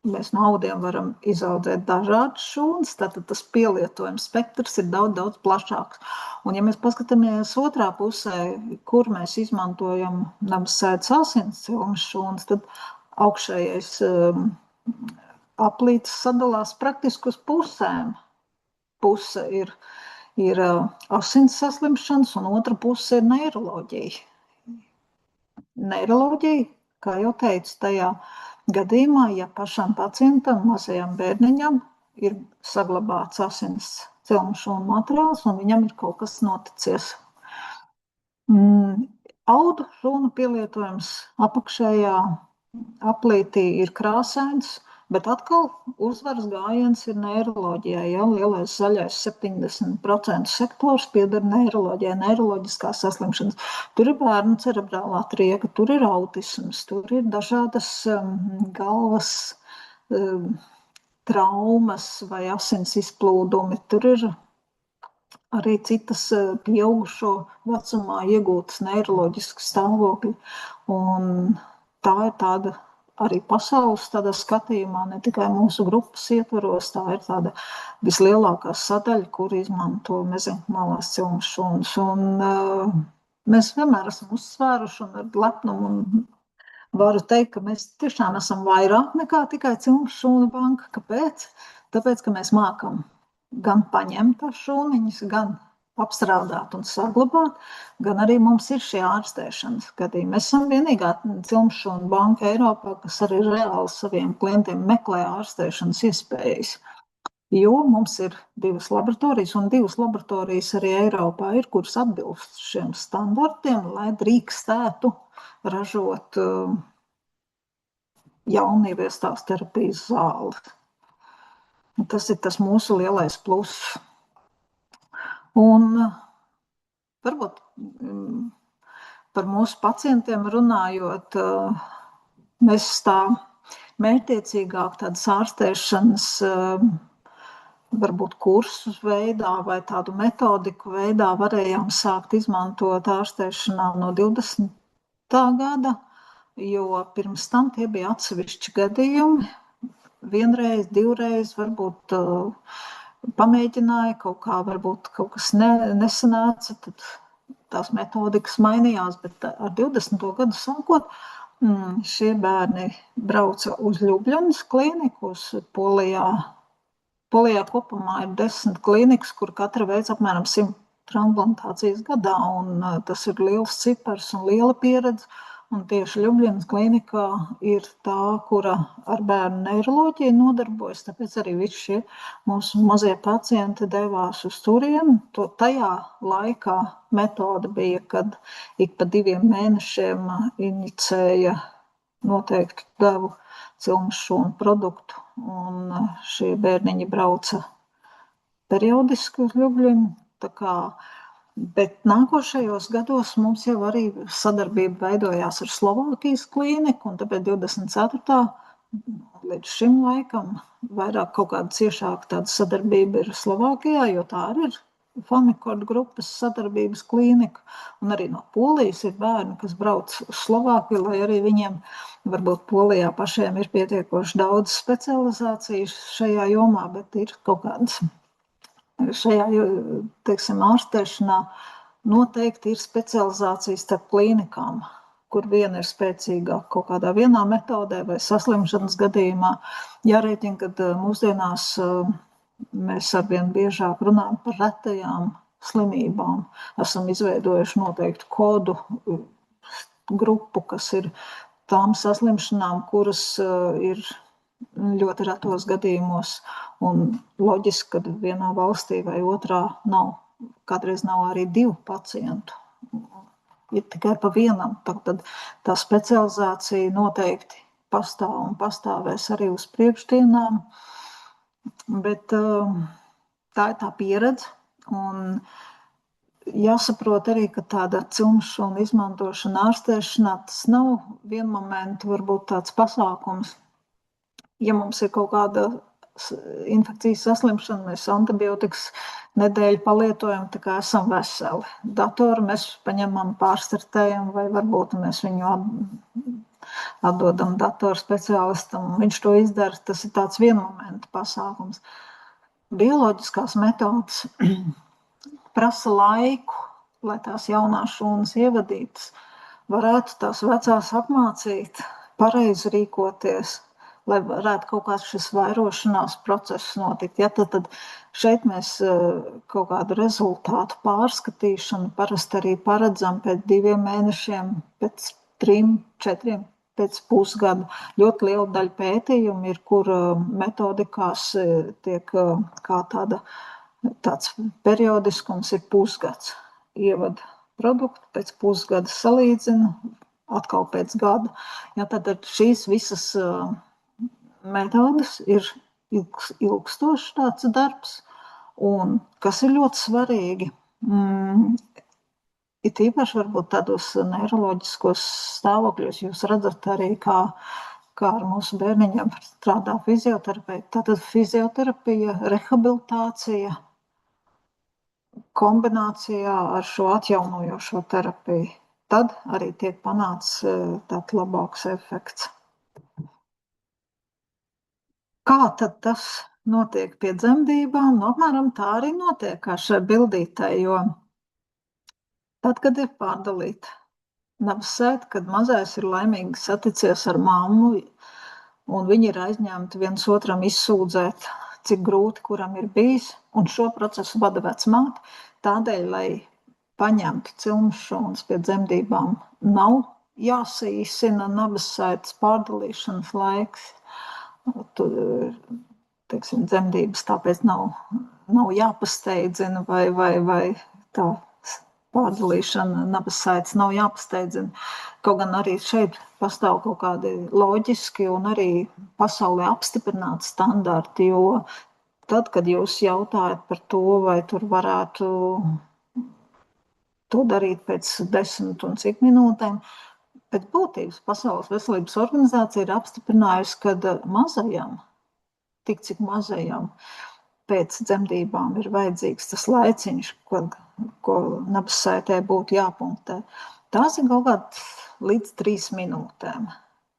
mēs no audiem varam izaudzēt dažādas šūnas, tātad tas pielietojums spektrs ir daudz plašāks. Un ja mēs paskatāmies otrā pusē, kur mēs izmantojam nabasaites asins cilmes šūnas, tad augšējais aplītis sadalās praktiski uz pusēm. Puse ir asins saslimšanas, un otra puse ir neiroloģija. Neiroloģija, kā jau teicu, tajā gadījumā, ja pašam pacientam, mazajam bērniņam, ir saglabāts asins cilmes šūnu materiāls un viņam ir kaut kas noticies. Audu šūnu pielietojums apakšējā aplītī ir krāsains, bet atkal uzvaras gājiens ir neiroloģijai. Ja? Lielais zaļais 70% sektors pieder neiroloģijai, neiroloģiskās saslimšanas. Tur ir bērnu cerebrālā trieka, tur ir autisms, tur ir dažādas galvas traumas vai asins izplūdumi, tur ir arī citas pieaugušo vecumā iegūtas neiroloģiskas stāvokļi. Un tā ir tāda arī pasaules tādā skatījumā, ne tikai mūsu grupas ietvaros, tā ir tāda vislielākā sadaļa, kur izmanto mezenhumālās cilmes šūnas. Un mēs vienmēr esam uzsvēruši un ar lepnumu un varu teikt, ka mēs tiešām esam vairāk nekā tikai cilmes šūnu banka. Kāpēc? Tāpēc, ka mēs mākam gan paņemt tās šūniņas, gan apstrādāt un saglabāt, gan arī mums ir šie ārstēšanas gadījumi. Mēs esam vienīgā cilmes šūnu banka Eiropā, kas arī reāli saviem klientiem meklē ārstēšanas iespējas. Jo mums ir 2 laboratorijas, un 2 laboratorijas arī Eiropā ir, kuras atbilst šiem standartiem, lai drīkstētu ražot jaunieviestās terapijas zāles. Tas ir tas mūsu lielais pluss. Un varbūt par mūsu pacientiem runājot, mēs tā mērķtiecīgāk tādas ārstēšanas varbūt kursus veidā vai tādu metodiku veidā varējām sākt izmantot ārstēšanā no 20. gada, jo pirms tam tie bija atsevišķi gadījumi. Vienreiz, divreiz, varbūt pamēģināja kaut kā, varbūt kaut kas nesanāca, tad tās metodikas mainījās, bet ar 20. gadu sākot šie bērni brauca uz Ļubļanas klīniku, uz Polijā. Polijā kopumā ir 10 klīnikas, kur katra veids apmēram 100 transplantācijas gadā, un tas ir liels cipars un liela pieredze. Un tieši Ļubļanas klīnikā ir tā, kura ar bērnu neiroloģiju nodarbojas, tāpēc arī visi šie mūsu mazie pacienti devās uz turieni. Tajā laikā metode bija, kad ik pa 2 mēnešiem injicēja noteiktu devu cilmes šūnu produktu, un šie bērniņi brauca periodiski uz Ļubļanu. Bet nākošajos gados mums jau arī sadarbība veidojās ar Slovākijas klīniku, un tāpēc 24. līdz šim laikam vairāk kaut kāda ciešāka tāda sadarbība ir Slovākijā, jo tā arī ir Famikord grupas sadarbības klīnika, un arī no Polijas ir bērni, kas brauc uz Slovākiju, lai arī viņiem varbūt Polijā pašiem ir pietiekoši daudz specializācijas šajā jomā, bet ir kaut kādas šajā, teiksim, ārstēšanā noteikti ir specializācijas starp klīnikām, kur viena ir spēcīgāka kaut kādā vienā metodē vai saslimšanas gadījumā. Jārēķina, ka mūsdienās mēs arvien biežāk runājam par retajām slimībām. Esam izveidojuši noteiktu kodu grupu, kas ir tām saslimšanām, kuras ir ļoti retos gadījumos, un loģiski, ka vienā valstī vai otrā kādreiz nav arī 2 pacientu. Ir tikai pa vienam, tad tā specializācija noteikti pastāv un pastāvēs arī uz priekšdienām, bet tā ir tā pieredze, un jāsaprot arī, ka tāda cilmšūna izmantošana ārstēšanā, tas nav vienmomentu varbūt tāds pasākums. Ja mums ir kaut kāda infekcijas saslimšana, mēs antibiotikas nedēļu palietojam, tā kā esam veseli. Datoru mēs paņemam, pārstartējam, vai varbūt mēs viņu atdodam datoru speciālistam, viņš to izdara. Tas ir tāds vienmomentu pasākums. Bioloģiskās metodas prasa laiku, lai tās jaunās šūnas ievadītas, varētu tās vecās apmācīt, pareizi rīkoties, lai varētu kaut kāds šis vairošanās process notikt. Ja, tad šeit mēs kaut kādu rezultātu pārskatīšanu parasti arī paredzam pēc 2 mēnešiem, pēc 3, 4, pēc pusgada. Ļoti liela daļa pētījumu ir, kur metodikās tiek kā tāds periodiskums ir pusgads. Ievada produktu, pēc pusgada salīdzina, atkal pēc gada. Ja, tad šīs visas metodas ir ilgstošs tāds darbs, un kas ir ļoti svarīgi, ir īpaši varbūt tādos neiroloģiskos stāvokļos, jūs redzat arī, kā ar mūsu bērniņiem strādā fizioterapija. Tātad fizioterapija, rehabilitācija kombinācijā ar šo atjaunojošo terapiju. Tad arī tiek panāks tāds labāks efekts. Kā tad tas notiek pie dzemdībām? Apmēram tā arī notiek, kā šai bildītē, jo tad, kad ir pārdalīta nabasēta, kad mazais ir laimīgi saticies ar mammu, un viņi ir aizņemti viens otram izsūdzēt, cik grūti kuram ir bijis, un šo procesu vada vecmāte. Tādēļ, lai paņemtu cilmšūnas pie dzemdībām, nav jāsaīsina nabasētas pārdalīšanas laiks. Teiksim, dzemdības tāpēc nav jāpasteidzina vai tā pārdalīšana nabasētas nav jāpasteidzina. Kaut gan arī šeit pastāv kaut kādi loģiski un arī pasaulē apstiprināti standarti, jo tad, kad jūs jautājat par to, vai tur varētu to darīt pēc 10 un cik minūtēm, pēc būtības Pasaules veselības organizācija ir apstiprinājusi, ka mazajam, tik cik mazajam, pēc dzemdībām ir vajadzīgs tas laiciņš, ko nabasētē būtu jāpunktē. Tās ir kaut kāds līdz 3 minūtēm,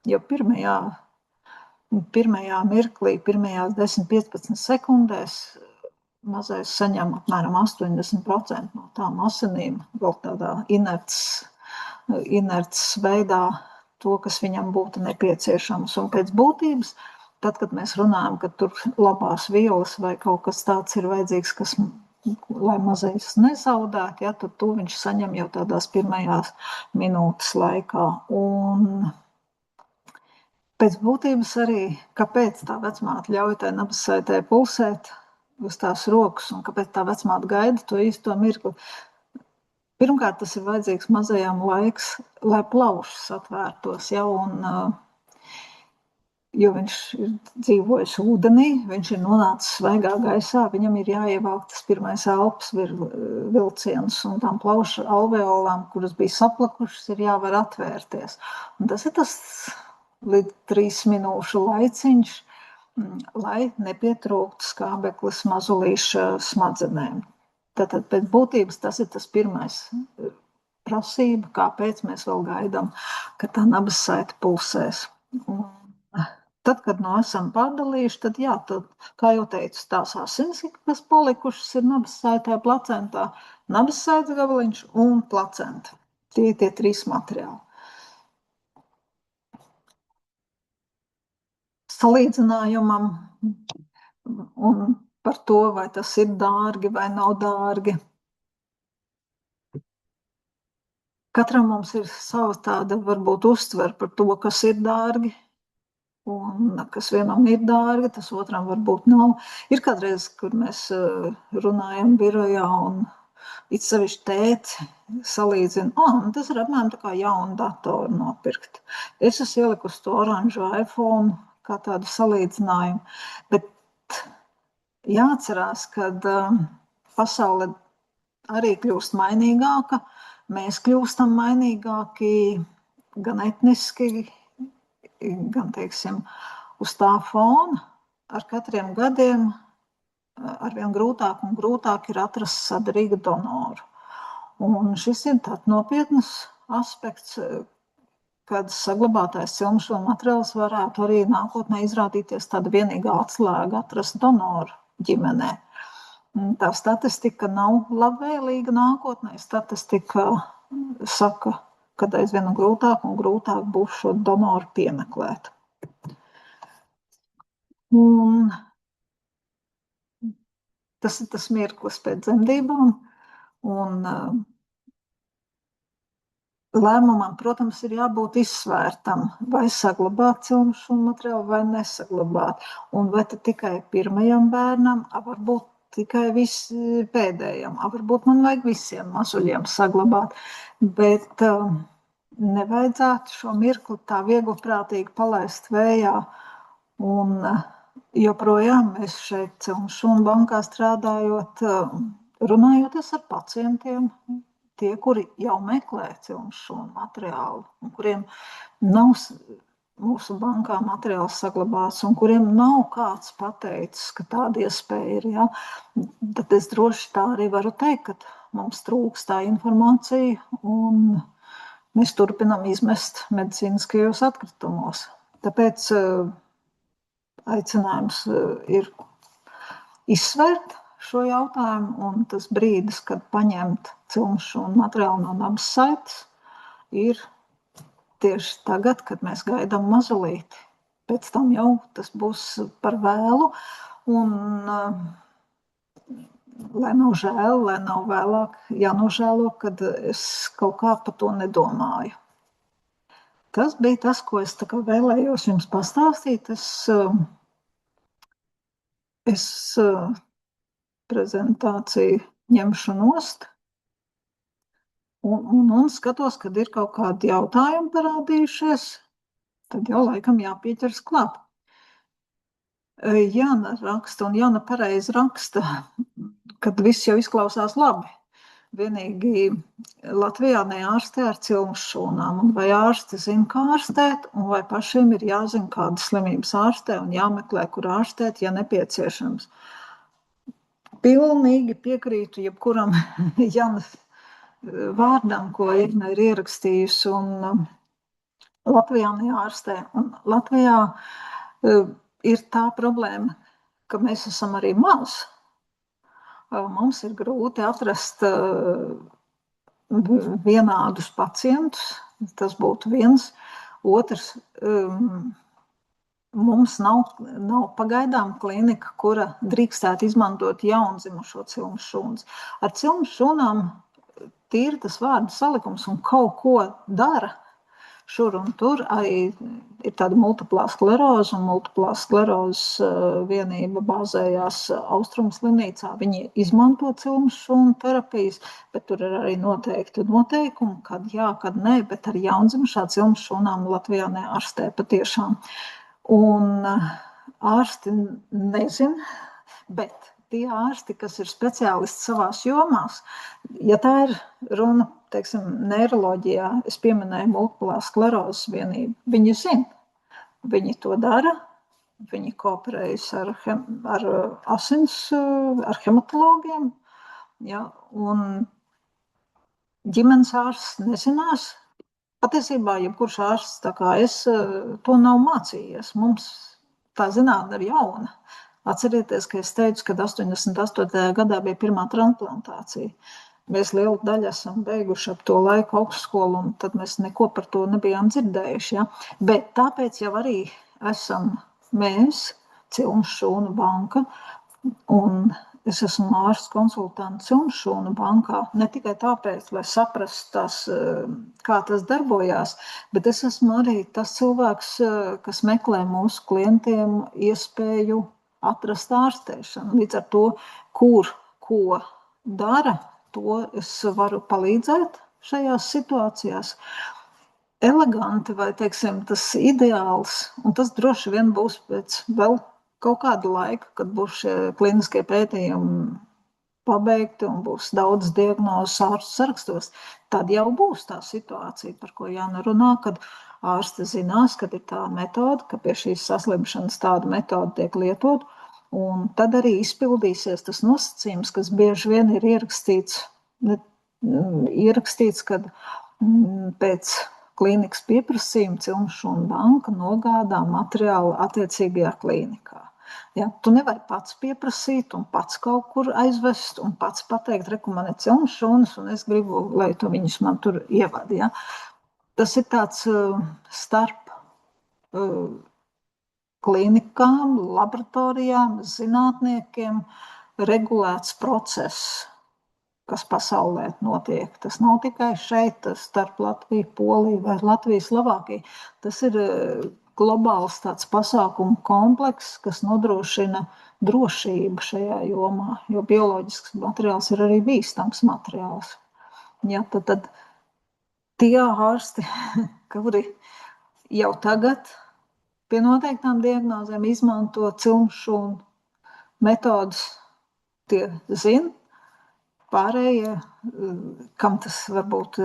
jo pirmajā mirklī, pirmajās 10-15 sekundēs mazais saņem apmēram 80% no tām asinīm, vēl tādā inerts veidā to, kas viņam būtu nepieciešams. Un pēc būtības, tad, kad mēs runājam, ka tur labās vielas vai kaut kas tāds ir vajadzīgs, lai mazais nezaudētu, ja, tad to viņš saņem jau tādās pirmajās minūtes laikā. Un pēc būtības arī, kāpēc tā vecmāte ļauj tai nabasētai pulsēt uz tās rokas, un kāpēc tā vecmāte gaida to īsto mirkli. Pirmkārt, tas ir vajadzīgs mazajam laiks, lai plaušas atvērtos, ja, jo viņš ir dzīvojis ūdenī, viņš ir nonācis svaigā gaisā, viņam ir jāievelk tas pirmais elpas vilciens, un tām plaušu alveolām, kuras bija saplakušas, ir jāvar atvērties. Un tas ir tas līdz 3 minūšu laiciņš, lai nepietrūktu skābeklis mazulīša smadzenēm. Tātad pēc būtības tas ir tas pirmais prasība, kāpēc mēs vēl gaidām, ka tā nabasēta pulsēs. Un tad, kad esam pārdalījuši, tad jā, kā jau teicu, tās asinis, kas palikušas ir nabasētā placentā, nabasētas gabaliņš un placenta. Tie 3 materiāli. Salīdzinājumam un par to, vai tas ir dārgi vai nav dārgi. Katram mums ir sava tāda varbūt uztvere par to, kas ir dārgi. un kas vienam ir dārgi, tas otram varbūt nav. Ir kādreiz, kur mēs runājam birojā un it sevišķi tēti salīdzina, tas ir apmēram tā kā jaunu datoru nopirkt. Es esmu ielikusi to oranžu iPhone kā tādu salīdzinājumu, bet jāatcerās, ka pasaule arī kļūst mainīgāka, mēs kļūstam mainīgāki gan etniski, gan, teiksim, uz tā fona. Ar katriem gadiem arvien grūtāk un grūtāk ir atrast saderīgu donoru. Un šis ir tāds nopietnas aspekts, kad saglabātais cilmšūnu materiāls varētu arī nākotnē izrādīties tāda vienīgā atslēga atrast donoru ģimenē. Tā statistika nav labvēlīga nākotnē. Statistika saka, ka aizvien grūtāk un grūtāk būs šo donoru piemeklēt. Un tas ir tas mirklis pēc dzemdībām. Un lēmumam, protams, ir jābūt izsvērtam, vai saglabāt cilmšūnu materiālu vai nesaglabāt. Un vai tikai pirmajam bērnam, varbūt tikai pēdējam, varbūt man vajag visiem mazuļiem saglabāt. Bet nevajadzētu šo mirkli tā viegliprātīgi palaist vējā. Un joprojām mēs šeit cilmšūnu bankā strādājot, runājoties ar pacientiem, tie, kuri jau meklē cilmšūnu materiālu un kuriem nav mūsu bankā materiāls saglabāts un kuriem nav kāds pateicis, ka tāda iespēja ir, ja? Tad es droši tā arī varu teikt, ka mums trūkst tā informācija un mēs turpinām izmest medicīniskajos atkritumos. Tāpēc aicinājums ir izsvērt šo jautājumu, un tas brīdis, kad paņemt cilmšūnu materiālu no nams saites, ir tieši tagad, kad mēs gaidām mazulīti. Pēc tam jau tas būs par vēlu, un lai nav žēl, lai nav vēlāk jānožēlo, kad es kaut kā par to nedomāju. Tas bija tas, ko es tā kā vēlējos jums pastāstīt. Es prezentāciju ņemšu nost un skatos, kad ir kaut kādi jautājumi parādījušies, tad jau laikam jāpieķers klāt. Jāna raksta, un Jāna pareizi raksta, kad viss jau izklausās labi. Vienīgi Latvijā neārstē ar cilmšūnām, un vai ārsti zina, kā ārstēt, un vai pašiem ir jāzina, kādas slimības ārstē, un jāmeklē, kur ārstēt, ja nepieciešams. Pilnīgi piekrītu jebkuram Jānas vārdam, ko Irna ir ierakstījusi, un Latvijā neārstē. Un Latvijā ir tā problēma, ka mēs esam arī maz. Mums ir grūti atrast vienādus pacientus, tas būtu viens. Otrs, mums nav pagaidām klinika, kura drīkstētu izmantot jaundzimušo cilmšūnas. Ar cilmšūnām tīri tas vārdu salikums un kaut ko dara šur un tur. Arī ir tāda multiplā skleroze, un multiplā sklerozes vienība bāzējās Austrumslimnīcā. Viņi izmanto cilmšūnu terapijas, bet tur ir arī noteikti noteikumi, kad jā, kad nē, bet ar jaundzimušā cilmšūnām Latvijā neārstē patiešām. Un ārsti nezina, bet tie ārsti, kas ir speciālisti savās jomās, ja tā ir runa, teiksim, neiroloģijā, es pieminēju multiplā sklerozes vienību, viņi zina, viņi to dara, viņi kooperējas ar asins, ar hematologiem, ja, un ģimenes ārsts nezinās. Patiesībā, jebkurš ārsts, tā kā es, to nav mācījies. Mums tā zinātne ir jauna. Atcerieties, ka es teicu, ka 88. gadā bija pirmā transplantācija. Mēs lielu daļu esam beiguši ap to laiku augstskolu, un tad mēs neko par to nebijām dzirdējuši. Ja? Bet tāpēc jau arī esam mēs, cilmšūnu banka, un es esmu ārsts konsultants Cilmšūnu bankā, ne tikai tāpēc, lai saprastu kā tas darbojās, bet es esmu arī tas cilvēks, kas meklē mūsu klientiem iespēju atrast ārstēšanu. Līdz ar to, kur ko dara, to es varu palīdzēt šajās situācijās. Eleganti vai, teiksim, tas ideāls, un tas droši vien būs pēc vēl kaut kāda laika, kad būs šie klīniskie pētījumi pabeigti un būs daudz diagnozes ārstu sarakstos, tad jau būs tā situācija, par ko Jāna runā, kad ārste zinās, kad ir tā metode, ka pie šīs saslimšanas tāda metode tiek lietot, un tad arī izpildīsies tas nosacījums, kas bieži vien ir ierakstīts, kad pēc klīnikas pieprasījuma Cilmšūnu banka nogādā materiālu attiecīgajā klīnikā. Ja, tu nevari pats pieprasīt un pats kaut kur aizvest un pats pateikt, reku, man ir Cilmšūnas un es gribu, lai tu viņus man tur ievadi. Ja. Tas ir tāds starp klīnikām, laboratorijām, zinātniekiem regulēts process, kas pasaulē notiek. Tas nav tikai šeit, starp Latviju, Poliju vai Latviju, Slovākiju. Tas ir globāls tāds pasākumu komplekss, kas nodrošina drošību šajā jomā, jo bioloģisks materiāls ir arī bīstams materiāls. Ja, tad tie ārsti, kuri jau tagad pie noteiktām diagnozēm izmanto Cilmšūnu metodas, tie zina. Pārējie, kam tas varbūt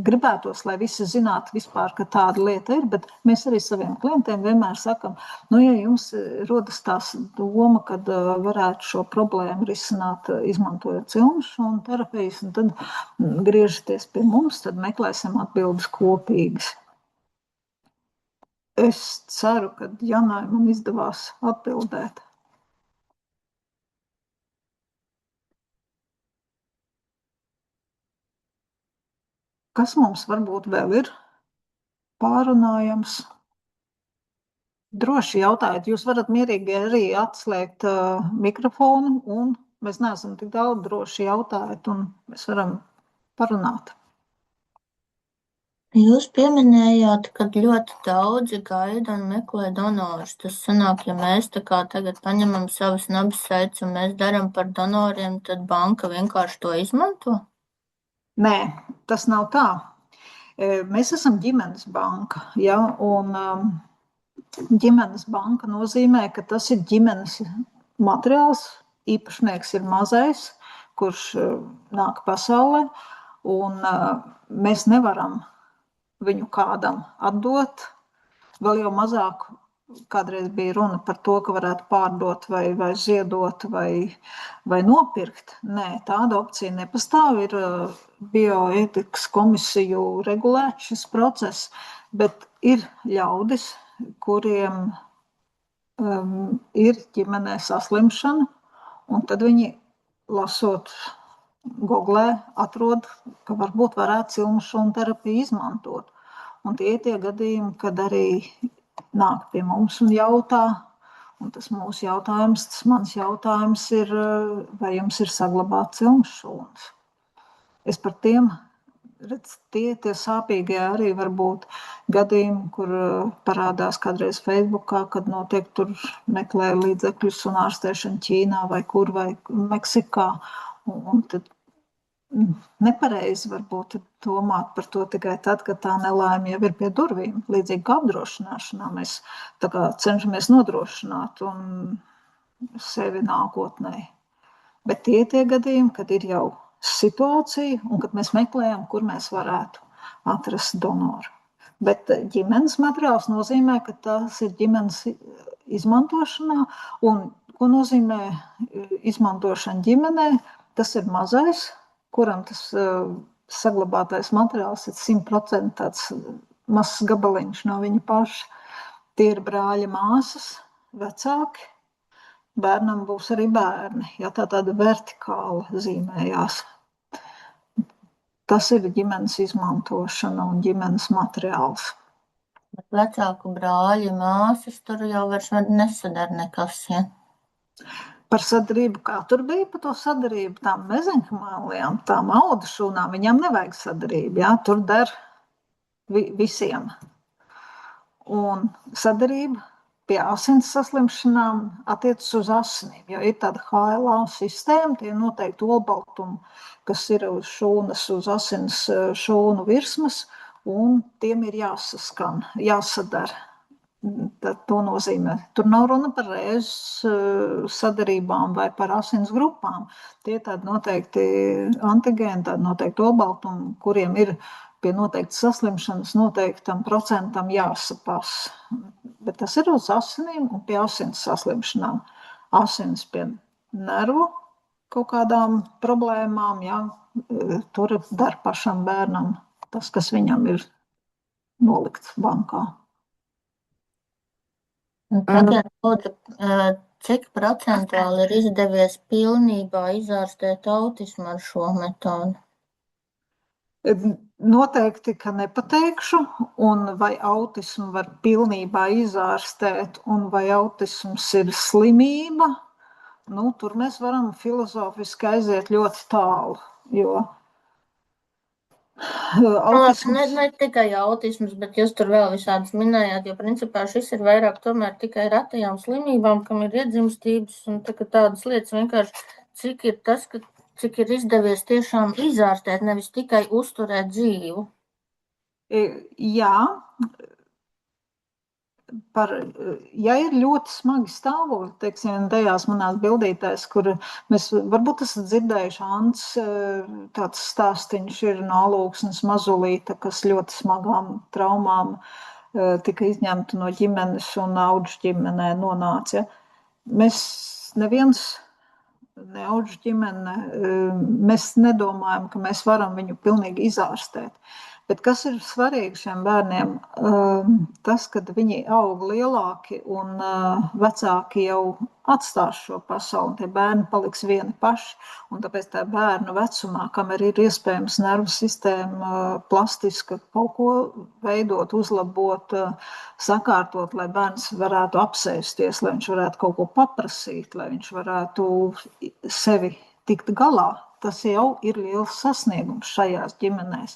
gribētos, lai visi zinātu vispār, ka tāda lieta ir, bet mēs arī saviem klientiem vienmēr sakam, ja jums rodas tās doma, kad varētu šo problēmu risināt, izmantojot Cilmšūnu terapijas, un tad griežaties pie mums, tad meklēsim atbildes kopīgas. Es ceru, ka Janai man izdevās atbildēt. Kas mums varbūt vēl ir pārunājams? Droši jautājiet, jūs varat mierīgi arī atslēgt mikrofonu, un mēs neesam tik daudz, droši jautājiet, un mēs varam parunāt. Jūs pieminējāt, ka ļoti daudzi gaida un meklē donorus. Tas sanāk, ja mēs tā kā tagad paņemam savas nabas saites un mēs daram par donoriem, tad banka vienkārši to izmanto? Nē, tas nav tā. Mēs esam ģimenes banka, ja, un ģimenes banka nozīmē, ka tas ir ģimenes materiāls, īpašnieks ir mazais, kurš nāk pasaulē, un mēs nevaram viņu kādam atdot, vēl jau mazāk. Kādreiz bija runa par to, ka varētu pārdot vai ziedot vai nopirkt. Nē, tāda opcija nepastāv. Ir bioētikas komisiju regulēts šis process, bet ir ļaudis, kuriem ir ģimenē saslimšana, un tad viņi, lasot Googlē, atrod, ka varbūt varētu Cilmšūnu terapiju izmantot. Un tie ir tie gadījumi, kad arī nāk pie mums un jautā, un tas mūsu jautājums, tas mans jautājums ir, vai jums ir saglabāts Cilmšūnas. Es par tiem, redz, tie sāpīgie arī var būt gadījumi, kur parādās kādreiz Facebookā, kad notiek tur meklē līdzekļus un ārstēšana Ķīnā vai kur vai Meksikā, un tad nepareizi varbūt domāt par to tikai tad, kad tā nelaime jau ir pie durvīm. Līdzīgi kā apdrošināšanā mēs tā kā cenšamies nodrošināt un sevi nākotnē. Bet tie gadījumi, kad ir jau situācija un kad mēs meklējam, kur mēs varētu atrast donoru. Bet ģimenes materiāls nozīmē, ka tas ir ģimenes izmantošanā, un ko nozīmē izmantošana ģimenē, tas ir mazais, kuram tas saglabātais materiāls ir 100% tāds mazs gabaliņš no viņa paša. Tie ir brāļa māsas, vecāki, bērnam būs arī bērni, ja tā tāda vertikāla zīmējās. Tas ir ģimenes izmantošana un ģimenes materiāls. Bet vecāku brāļi, māsas tur jau vairs nesadara nekas, ja? Par sadarību, kā tur bija par to sadarību, tām mezenhmālajām, tām audu šūnām, viņām nevajag sadarību, jā, tur der visiem. Un sadarība pie asins saslimšanām attiecas uz asinīm, jo ir tāda HLA sistēma, tie noteikti olbaltumi, kas ir uz šūnas, uz asins šūnu virsmas, un tiem ir jāsaskan, jāsadara. Tad to nozīmē. Tur nav runa par rēzes sadarībām vai par asins grupām. Tie tādi noteikti antigēni, tādi noteikti olbaltumi, kuriem ir pie noteikti saslimšanas noteiktam procentam jāsapas. Bet tas ir uz asinīm un pie asins saslimšanām. Asins pie nervu kaut kādām problēmām, jā, tur dar pašam bērnam tas, kas viņam ir nolikts bankā. Sakiet, lūdzu, cik procentuāli ir izdevies pilnībā izārstēt autismu ar šo metodi? Noteikti, ka nepateikšu, un vai autismu var pilnībā izārstēt, un vai autisms ir slimība, tur mēs varam filozofiski aiziet ļoti tālu, jo autisms... Ne tikai autisms, bet jūs tur vēl visādas minējāt, jo principā šis ir vairāk tomēr tikai retajām slimībām, kam ir iedzimstības un tādas lietas vienkārši, cik ir izdevies tiešām izārstēt, nevis tikai uzturēt dzīvu. Jā, ja ir ļoti smagi stāvokļi, teiksim, tajās manās bildītēs, kur mēs, varbūt esat dzirdējuši, Ants, tāds stāstiņš ir no Alūksnes mazulīte, kas ļoti smagām traumām tika izņemta no ģimenes un audžu ģimenē nonāca. Mēs neviens, ne audžu ģimene, mēs nedomājam, ka mēs varam viņu pilnīgi izārstēt. Bet kas ir svarīgi šiem bērniem? Tas, kad viņi aug lielāki un vecāki jau atstās šo pasauli, tie bērni paliks vieni paši, un tāpēc tā bērnu vecumā, kamēr ir iespējams nervu sistēma plastiska kaut ko veidot, uzlabot, sakārtot, lai bērns varētu apsēsties, lai viņš varētu kaut ko paprasīt, lai viņš varētu sevi tikt galā, tas jau ir liels sasniegums šajās ģimenēs.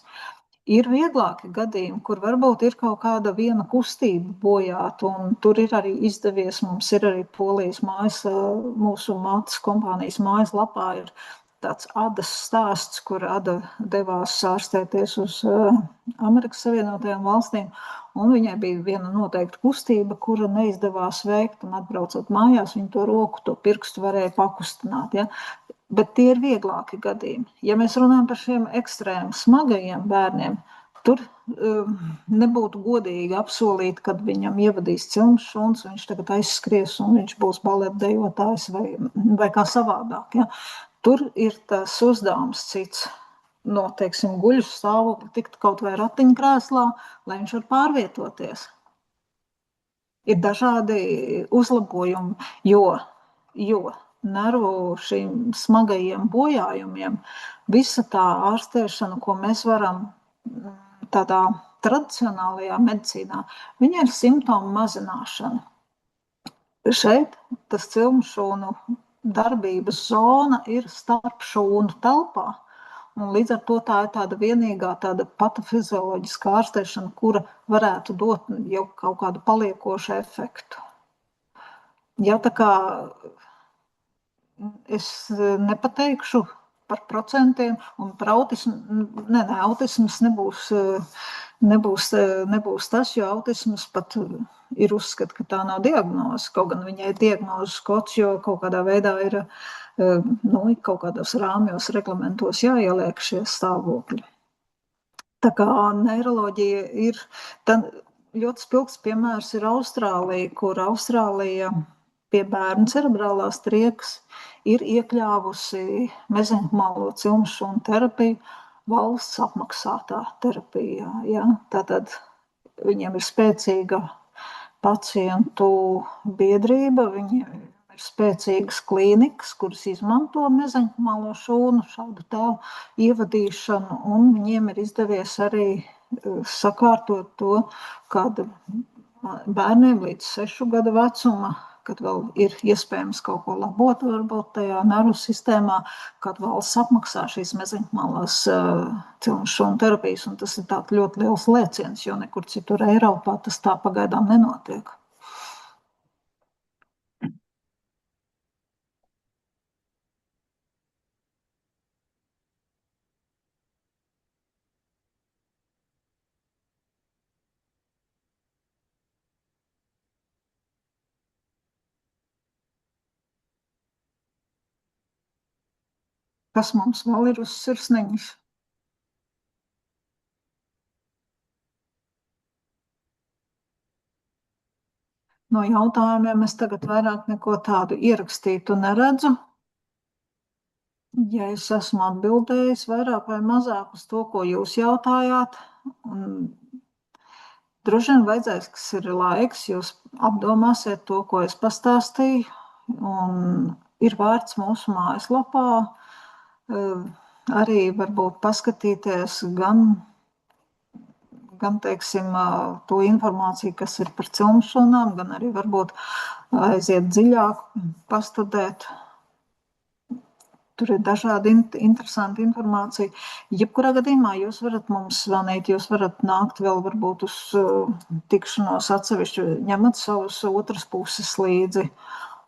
Ir vieglāki gadījumi, kur varbūt ir kaut kāda viena kustība bojāta, un tur ir arī izdevies, mums ir arī Polijas mājas, mūsu mātes kompānijas mājaslapā ir tāds Adas stāsts, kur Ada devās ārstēties uz Amerikas Savienotajām valstīm, un viņai bija viena noteikta kustība, kura neizdevās veikt, un atbraucot mājās, viņa to roku, to pirkstu varēja pakustināt, ja? Bet tie ir vieglāki gadījumi. Ja mēs runājam par šiem ekstrēmi smagajiem bērniem, tur nebūtu godīgi apsolīt, kad viņam ievadīs cilmes šuns, viņš tagad aizskries un viņš būs baletdejotājs vai kā savādāk. Ja? Tur ir tas uzdevums cits. No, teiksim, guļu stāvokļa tikt kaut vai ratiņkrēslā, lai viņš var pārvietoties. Ir dažādi uzlabojumi, jo nervu šīm smagajiem bojājumiem, visa tā ārstēšana, ko mēs varam tādā tradicionālajā medicīnā, viņa ir simptomu mazināšana. Šeit tas cilmšūnu darbības zona ir starp šūnu telpā, un līdz ar to tā ir tāda vienīgā tāda patofizioloģiska ārstēšana, kura varētu dot jau kaut kādu paliekošu efektu. Ja tā kā es nepateikšu par procentiem, un par autismu, autisms nebūs tas, jo autisms pat ir uzskata, ka tā nav diagnoze, kaut gan viņai ir diagnozes kods, jo kaut kādā veidā ir, kaut kādos rāmjos, reglamentos jāieliek šie stāvokļi. Tā kā neiroloģija ir, ļoti spilgts piemērs ir Austrālija, kur Austrālija pie bērnu cerebrālās triekas ir iekļāvusi mezenhmālo cilmšūnu terapiju valsts apmaksātā terapijā. Ja? Tātad viņiem ir spēcīga pacientu biedrība, viņiem ir spēcīgas klīnikas, kuras izmanto mezenhmālo šūnu, šādu tēlu ievadīšanu, un viņiem ir izdevies arī sakārtot to, kad bērniem līdz 6 gadu vecuma kad vēl ir iespējams kaut ko labot varbūt tajā nervu sistēmā, kad valsts apmaksā šīs mezeņkmalās cilnu šūnu terapijas, un tas ir tāds ļoti liels lēciens, jo nekur citur Eiropā tas tā pagaidām nenotiek. Kas mums vēl ir uz sirsniņas? No jautājumiem es tagad vairāk neko tādu ierakstītu neredzu. Ja es esmu atbildējis vairāk vai mazāk uz to, ko jūs jautājāt, un droši vien vajadzēs, kas ir laiks, jūs apdomāsiet to, ko es pastāstīju, un ir vērts mūsu mājaslapā arī varbūt paskatīties gan teiksim, to informāciju, kas ir par cilnu šūnām, gan arī varbūt aiziet dziļāk, pastudēt. Tur ir dažādi interesanti informācija. Jebkurā gadījumā jūs varat mums zvanīt, jūs varat nākt vēl varbūt uz tikšanos atsevišķi, ņemat savus otras puses līdzi.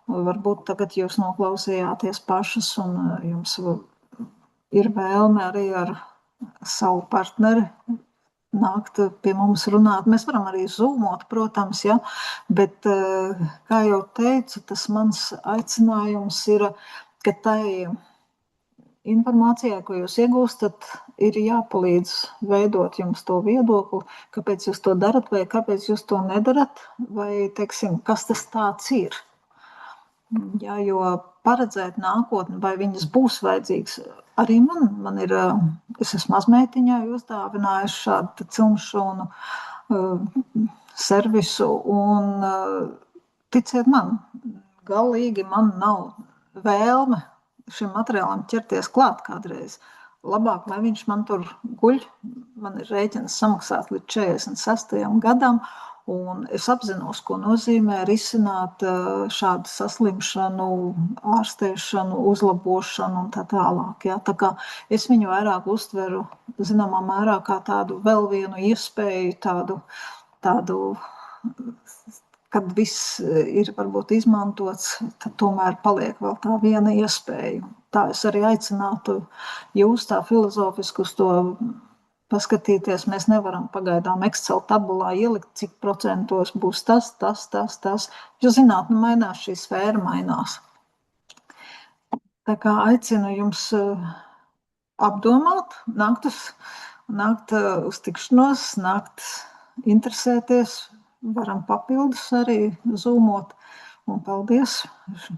Varbūt tagad jūs noklausījāties pašas un jums ir vēlme arī ar savu partneri nākt pie mums runāt. Mēs varam arī zūmot, protams, ja, bet, kā jau teicu, tas mans aicinājums ir, ka tai informācijā, ko jūs iegūstat, ir jāpalīdz veidot jums to viedokli, kāpēc jūs to darat vai kāpēc jūs to nedarat, vai, teiksim, kas tas tāds ir. Ja, jo paredzēt nākotni, vai viņas būs vajadzīgas, arī man ir, es esmu mazmeitiņai uzdāvinājusi šādu cilnu šūnu servisu, un ticiet man, galīgi man nav vēlme šim materiālam ķerties klāt kādreiz. Labāk, lai viņš man tur guļ, man ir rēķins samaksāt līdz 46. gadam, un es apzinos, ko nozīmē risināt šādu saslimšanu, ārstēšanu, uzlabošanu un tā tālāk. Ja? Tā kā es viņu vairāk uztveru, zināmā mērā, kā tādu vēl vienu iespēju, tādu kad viss ir varbūt izmantots, tad tomēr paliek vēl tā viena iespēja. Tā es arī aicinātu jūs tā filozofiski uz to paskatīties. Mēs nevaram pagaidām Excel tabulā ielikt, cik procentos būs tas. Jo zinātne mainās, šī sfēra mainās. Tā kā aicinu jums apdomāt, nākt uz tikšanos, nākt interesēties, varam papildus arī zūmot. Un paldies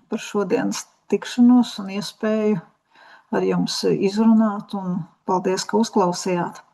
par šodienas tikšanos un iespēju ar jums izrunāt. Un paldies, ka uzklausījāt.